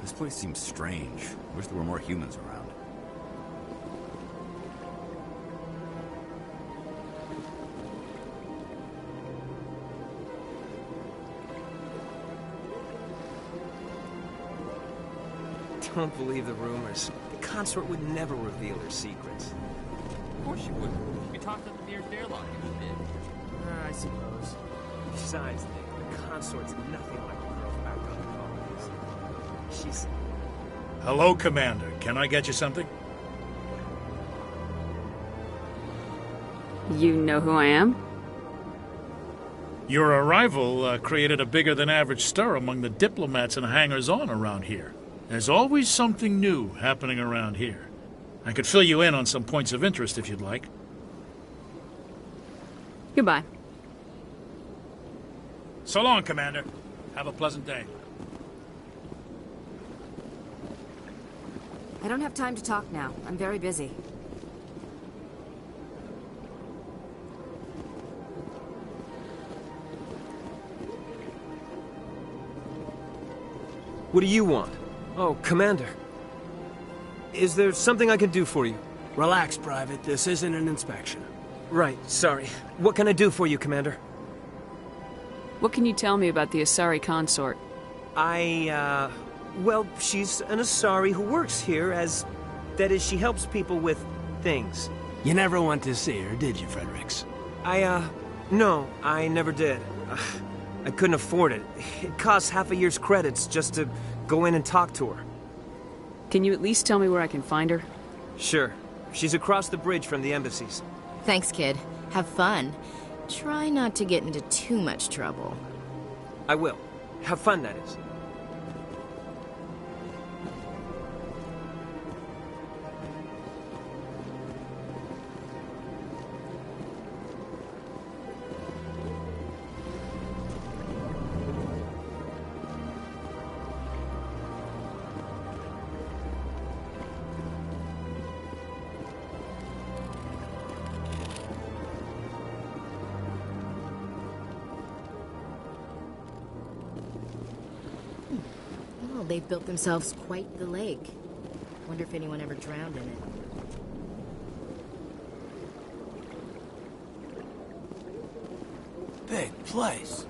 This place seems strange. I wish there were more humans around. Don't believe the rumors. The consort would never reveal her secrets. Of course you wouldn't. We talked at the nearest airlock if you did. I suppose. Besides, the consort's nothing like the girls back on the colonies. she's... Hello, Commander. Can I get you something? You know who I am? Your arrival created a bigger-than-average stir among the diplomats and hangers-on around here. There's always something new happening around here. I could fill you in on some points of interest if you'd like. Goodbye. So long, Commander. Have a pleasant day. I don't have time to talk now. I'm very busy. What do you want? Oh, Commander. Is there something I can do for you? Relax, Private. This isn't an inspection. Right, sorry. What can I do for you, Commander? What can you tell me about the Asari consort? Well, she's an Asari who works here as... That is, she helps people with things. You never went to see her, did you, Fredericks? No, I never did. I couldn't afford it. It costs half a year's credits just to go in and talk to her. Can you at least tell me where I can find her? Sure. She's across the bridge from the embassies. Thanks, kid. Have fun. Try not to get into too much trouble. I will. Have fun, that is. Well, they've built themselves quite the lake. Wonder if anyone ever drowned in it. Big place.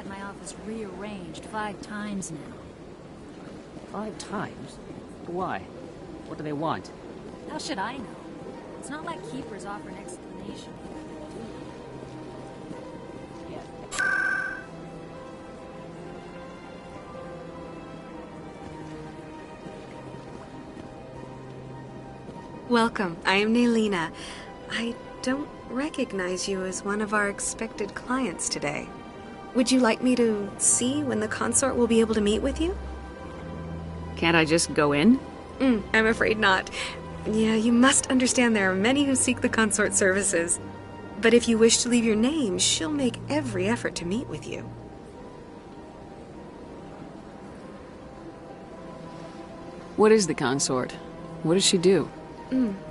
had my office rearranged 5 times now. 5 times? Why? What do they want? How should I know? It's not like keepers offer an explanation. Welcome. I am Naylina. I don't recognize you as one of our expected clients today. Would you like me to see when the consort will be able to meet with you? Can't I just go in? I'm afraid not. Yeah, you must understand there are many who seek the consort services. But if you wish to leave your name, she'll make every effort to meet with you. What is the consort? What does she do?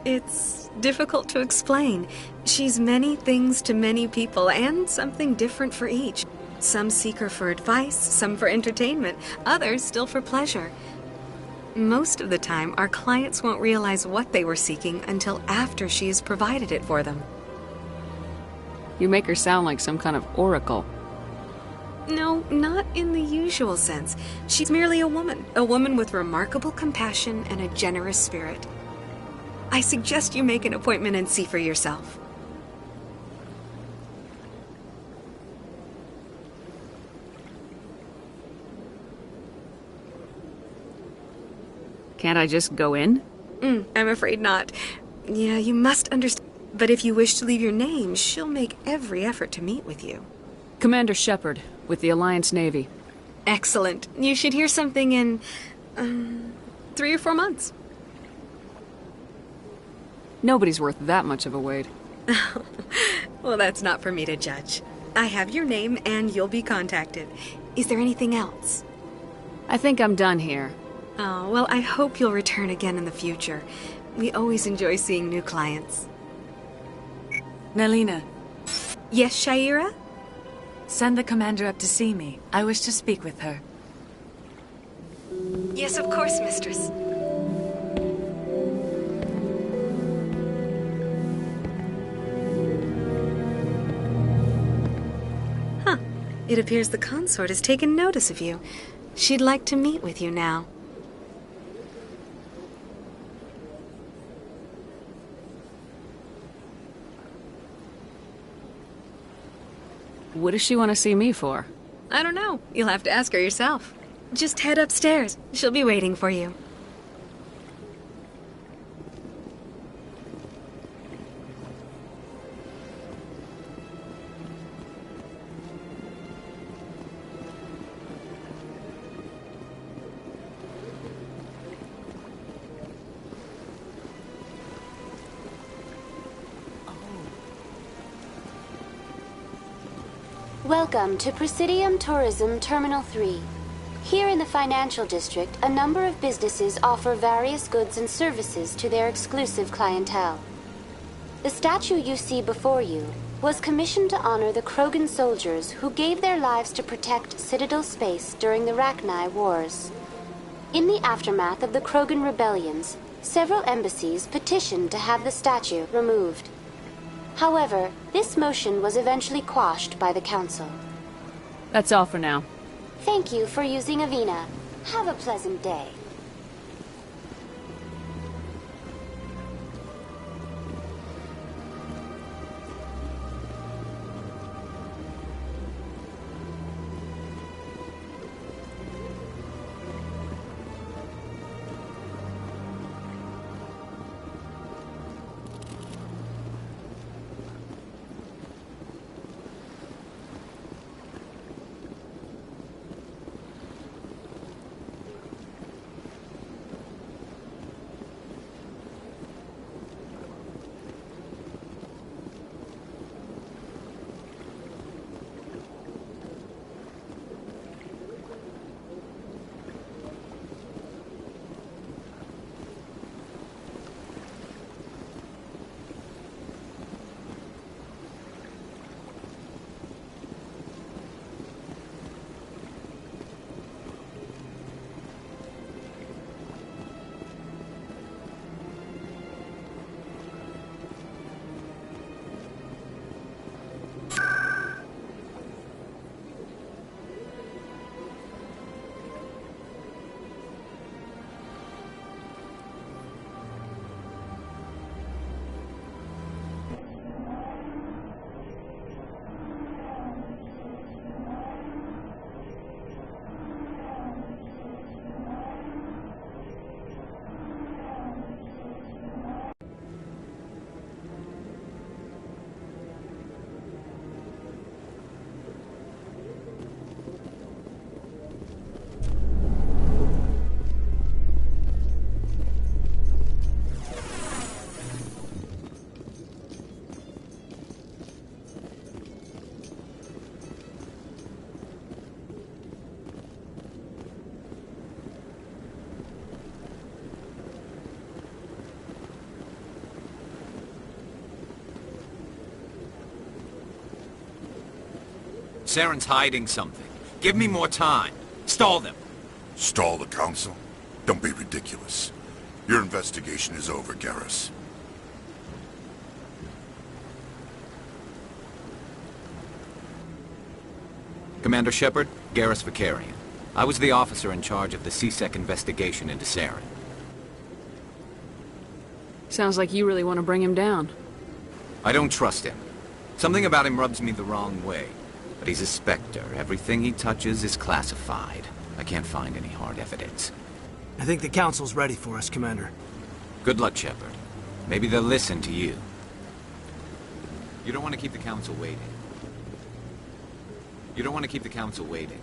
It's difficult to explain. She's many things to many people, and something different for each. Some seek her for advice, some for entertainment, others still for pleasure. Most of the time, our clients won't realize what they were seeking until after she has provided it for them. You make her sound like some kind of oracle. No, not in the usual sense. She's merely a woman with remarkable compassion and a generous spirit. I suggest you make an appointment and see for yourself. Can't I just go in? I'm afraid not. Yeah, you must understand. But if you wish to leave your name, she'll make every effort to meet with you. Commander Shepard, with the Alliance Navy. Excellent. You should hear something in 3 or 4 months. Nobody's worth that much of a wait. Well, that's not for me to judge. I have your name and you'll be contacted. Is there anything else? I think I'm done here. Oh, well, I hope you'll return again in the future. We always enjoy seeing new clients. Naylina. Yes, Shaira? Send the commander up to see me. I wish to speak with her. Yes, of course, mistress. It appears the consort has taken notice of you. She'd like to meet with you now. What does she want to see me for? I don't know. You'll have to ask her yourself. Just head upstairs. She'll be waiting for you. Welcome to Presidium Tourism Terminal 3. Here in the financial district, a number of businesses offer various goods and services to their exclusive clientele. The statue you see before you was commissioned to honor the Krogan soldiers who gave their lives to protect Citadel space during the Rachni Wars. In the aftermath of the Krogan rebellions, several embassies petitioned to have the statue removed. However, this motion was eventually quashed by the Council. That's all for now. Thank you for using Avina. Have a pleasant day. Saren's hiding something. Give me more time. Stall them. Stall the council? Don't be ridiculous. Your investigation is over, Garrus. Commander Shepard, Garrus Vicarian. I was the officer in charge of the CSEC investigation into Saren. Sounds like you really want to bring him down. I don't trust him. Something about him rubs me the wrong way. But he's a Spectre. Everything he touches is classified. I can't find any hard evidence. I think the council's ready for us, Commander. Good luck, Shepard. Maybe they'll listen to you. You don't want to keep the council waiting. You don't want to keep the council waiting.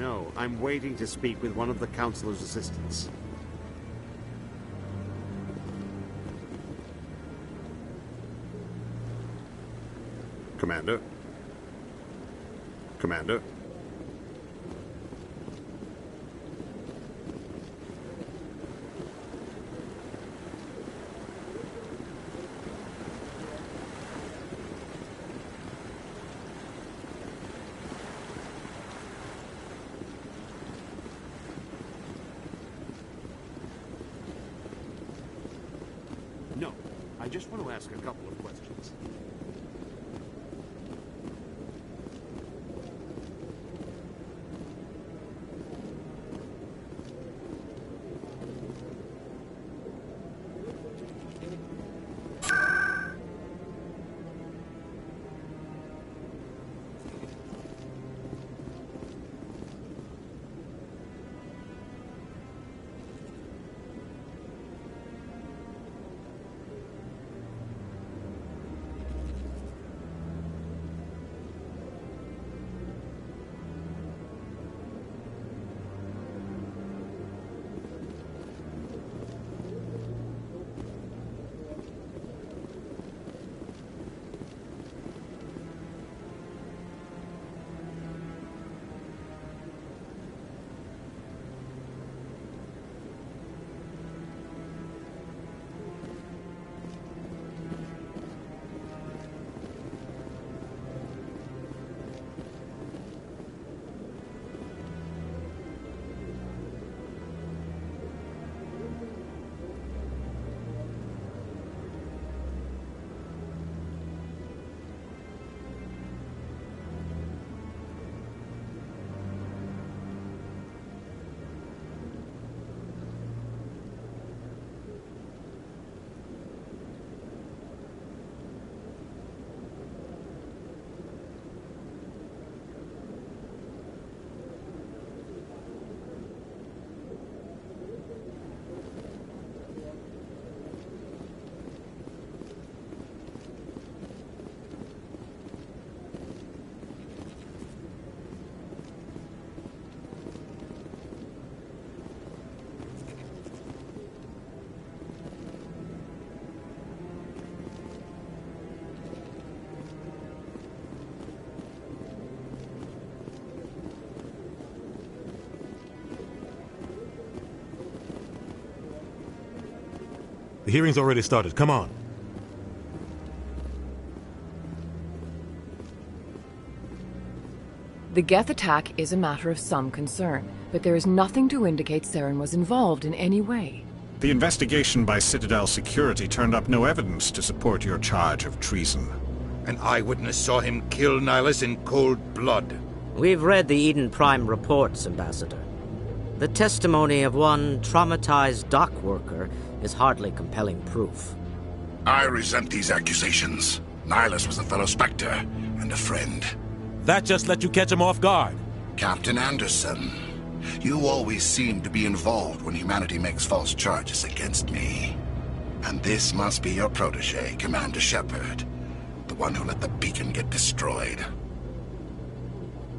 No, I'm waiting to speak with one of the Councilor's assistants. Commander? Commander? No, I just want to ask a couple of questions. The hearing's already started. Come on. The Geth attack is a matter of some concern, but there is nothing to indicate Saren was involved in any way. The investigation by Citadel security turned up no evidence to support your charge of treason. An eyewitness saw him kill Nihilus in cold blood. We've read the Eden Prime reports, Ambassador. The testimony of one traumatized dock worker is hardly compelling proof. I resent these accusations. Nihilus was a fellow Spectre and a friend. That just let you catch him off guard. Captain Anderson, you always seem to be involved when humanity makes false charges against me. And this must be your protege, Commander Shepard. The one who let the beacon get destroyed.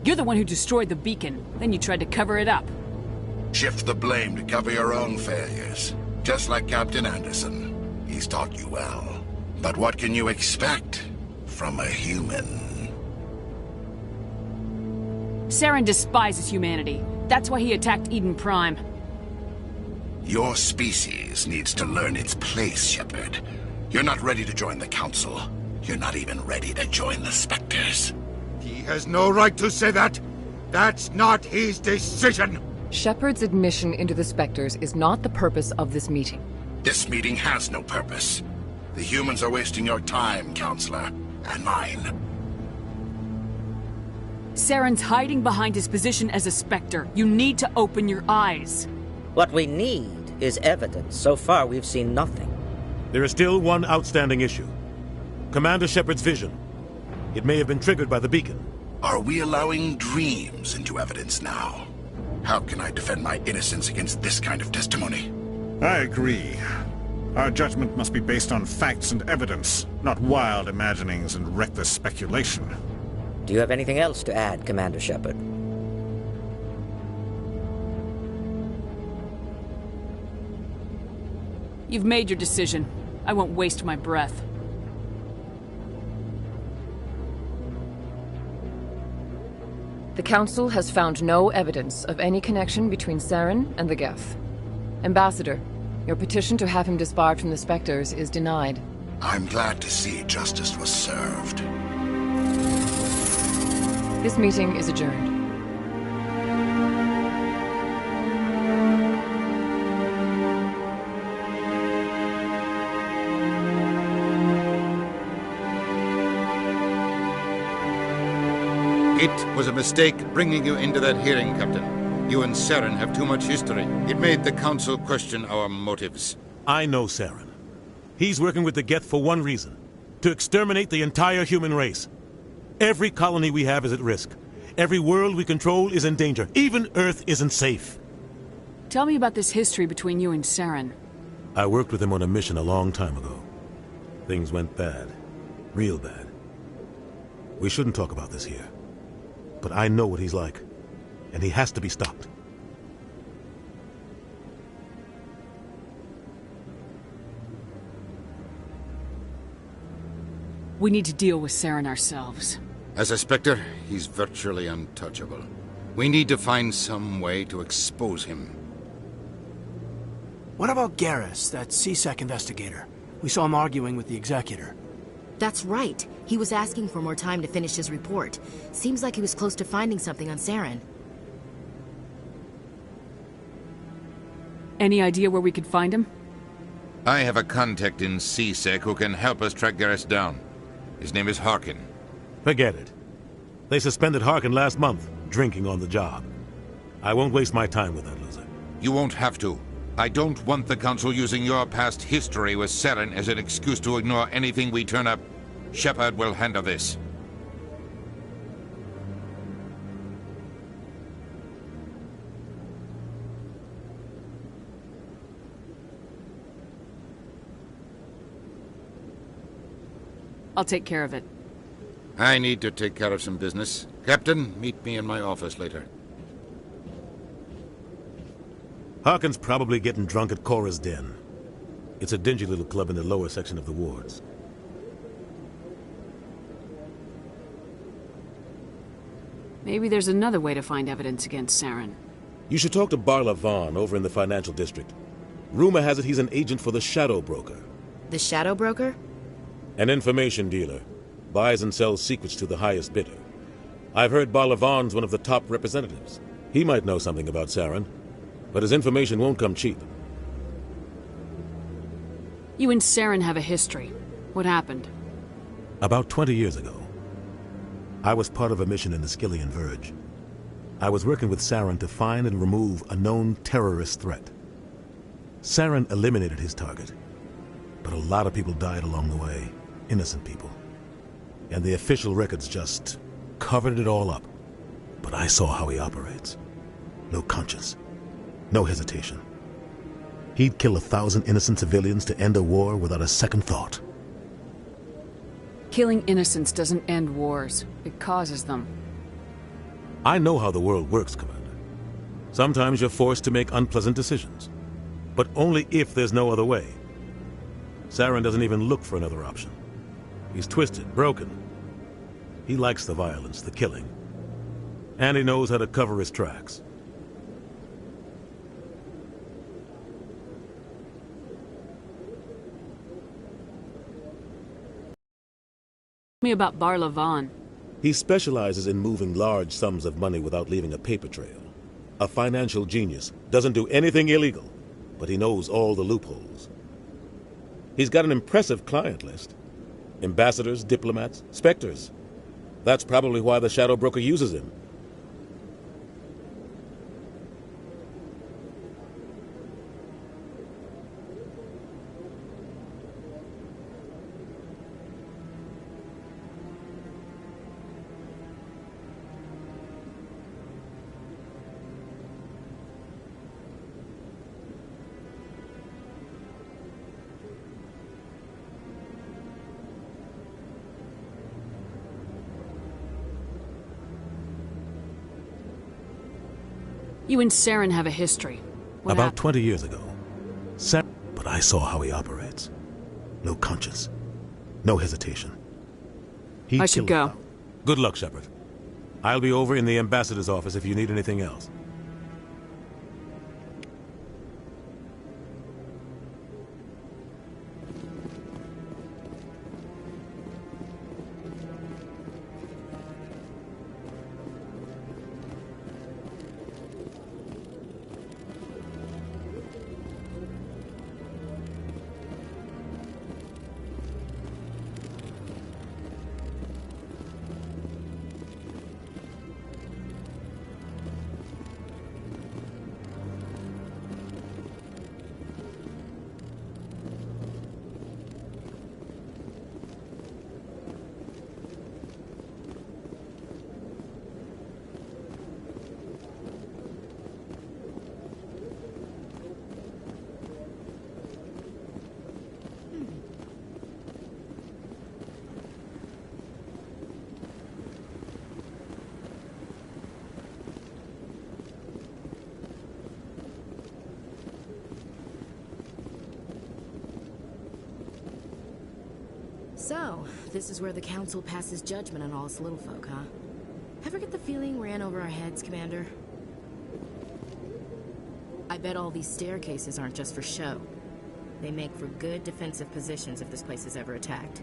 You're the one who destroyed the beacon. Then you tried to cover it up. Shift the blame to cover your own failures. Just like Captain Anderson. He's taught you well. But what can you expect from a human? Saren despises humanity. That's why he attacked Eden Prime. Your species needs to learn its place, Shepard. You're not ready to join the Council. You're not even ready to join the Spectres. He has no right to say that. That's not his decision. Shepard's admission into the Spectres is not the purpose of this meeting. This meeting has no purpose. The humans are wasting your time, Counselor, and mine. Saren's hiding behind his position as a Spectre. You need to open your eyes. What we need is evidence. So far, we've seen nothing. There is still one outstanding issue. Commander Shepard's vision. It may have been triggered by the beacon. Are we allowing dreams into evidence now? How can I defend my innocence against this kind of testimony? I agree. Our judgment must be based on facts and evidence, not wild imaginings and reckless speculation. Do you have anything else to add, Commander Shepard? You've made your decision. I won't waste my breath. The Council has found no evidence of any connection between Saren and the Geth. Ambassador, your petition to have him disbarred from the Spectres is denied. I'm glad to see justice was served. This meeting is adjourned. It was a mistake bringing you into that hearing, Captain. You and Saren have too much history. It made the Council question our motives. I know Saren. He's working with the Geth for one reason. To exterminate the entire human race. Every colony we have is at risk. Every world we control is in danger. Even Earth isn't safe. Tell me about this history between you and Saren. I worked with him on a mission a long time ago. Things went bad. Real bad. We shouldn't talk about this here. But I know what he's like. And he has to be stopped. We need to deal with Saren ourselves. As a Spectre, he's virtually untouchable. We need to find some way to expose him. What about Garrus, that CSEC investigator? We saw him arguing with the Executor. That's right. He was asking for more time to finish his report. Seems like he was close to finding something on Saren. Any idea where we could find him? I have a contact in CSEC who can help us track Garrus down. His name is Harkin. Forget it. They suspended Harkin last month, drinking on the job. I won't waste my time with that loser. You won't have to. I don't want the Council using your past history with Saren as an excuse to ignore anything we turn up. Shepard will handle this. I'll take care of it. I need to take care of some business. Captain, meet me in my office later. Harkin's probably getting drunk at Cora's Den. It's a dingy little club in the lower section of the wards. Maybe there's another way to find evidence against Saren. You should talk to Barla Vaughn over in the financial district. Rumor has it he's an agent for the Shadow Broker. The Shadow Broker? An information dealer. Buys and sells secrets to the highest bidder. I've heard Balavan's one of the top representatives. He might know something about Saren, but his information won't come cheap. You and Saren have a history. What happened? About 20 years ago, I was part of a mission in the Skillian Verge. I was working with Saren to find and remove a known terrorist threat. Saren eliminated his target, but a lot of people died along the way, innocent people. And the official records just covered it all up. But I saw how he operates. No conscience, no hesitation. He'd kill 1,000 innocent civilians to end a war without a second thought. Killing innocents doesn't end wars. It causes them. I know how the world works, Commander. Sometimes you're forced to make unpleasant decisions, but only if there's no other way. Saren doesn't even look for another option. He's twisted, broken. He likes the violence, the killing. And he knows how to cover his tracks. Tell me about Barlavan. He specializes in moving large sums of money without leaving a paper trail. A financial genius, doesn't do anything illegal, but he knows all the loopholes. He's got an impressive client list. Ambassadors, diplomats, specters. That's probably why the Shadow Broker uses him. You and Saren have a history. What About happened? 20 years ago, Saren... But I saw how he operates. No conscience. No hesitation. I should go. Good luck, Shepard. I'll be over in the ambassador's office if you need anything else. So, this is where the Council passes judgment on all us little folk, huh? Ever get the feeling we're in over our heads, Commander? I bet all these staircases aren't just for show. They make for good defensive positions if this place is ever attacked.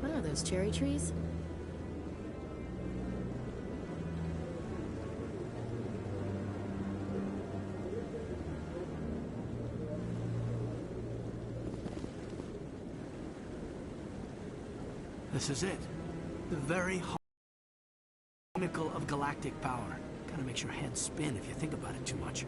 What are those, cherry trees? This is it. The very pinnacle of galactic power. Kind of makes your head spin if you think about it too much.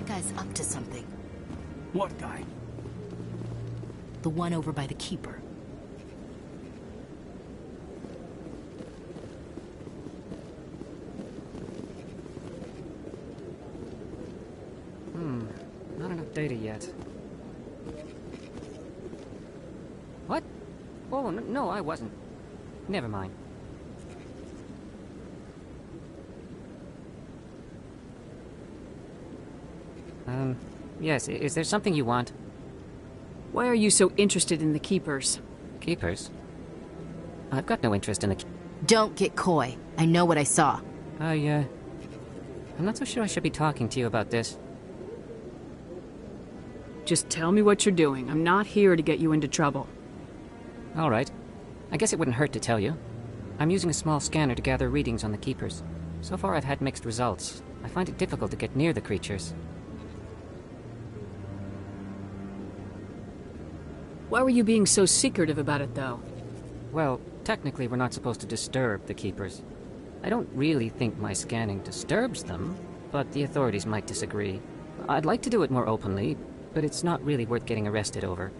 Guy's up to something. What guy? The one over by the Keeper. data yet. What? Oh, no, I wasn't. Never mind. Yes, is there something you want? Why are you so interested in the Keepers? Keepers? I've got no interest in the... Don't get coy. I know what I saw. I'm not so sure I should be talking to you about this. Just tell me what you're doing. I'm not here to get you into trouble. All right. I guess it wouldn't hurt to tell you. I'm using a small scanner to gather readings on the Keepers. So far I've had mixed results. I find it difficult to get near the creatures. Why were you being so secretive about it, though? Well, technically we're not supposed to disturb the Keepers. I don't really think my scanning disturbs them, but the authorities might disagree. I'd like to do it more openly, but it's not really worth getting arrested over.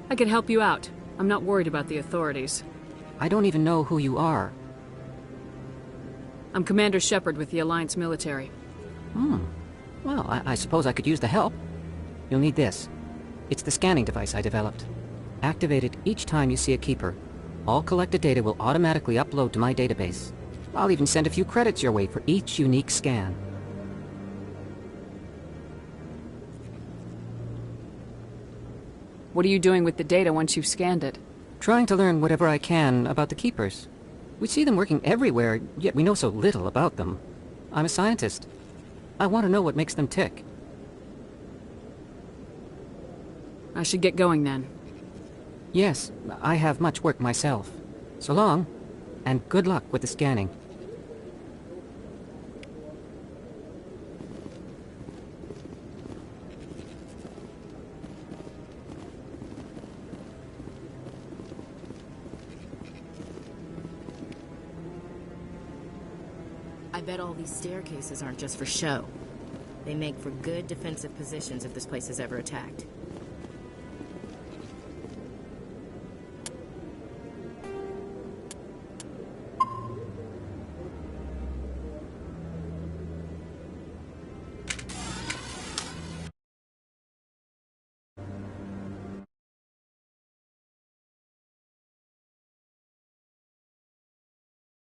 I can help you out. I'm not worried about the authorities. I don't even know who you are. I'm Commander Shepard with the Alliance military. Well, I suppose I could use the help. You'll need this. It's the scanning device I developed. Activate it each time you see a Keeper. All collected data will automatically upload to my database. I'll even send a few credits your way for each unique scan. What are you doing with the data once you've scanned it? Trying to learn whatever I can about the Keepers. We see them working everywhere, yet we know so little about them. I'm a scientist. I want to know what makes them tick. I should get going then. Yes, I have much work myself. So long, and good luck with the scanning. I bet all these staircases aren't just for show. They make for good defensive positions if this place is ever attacked.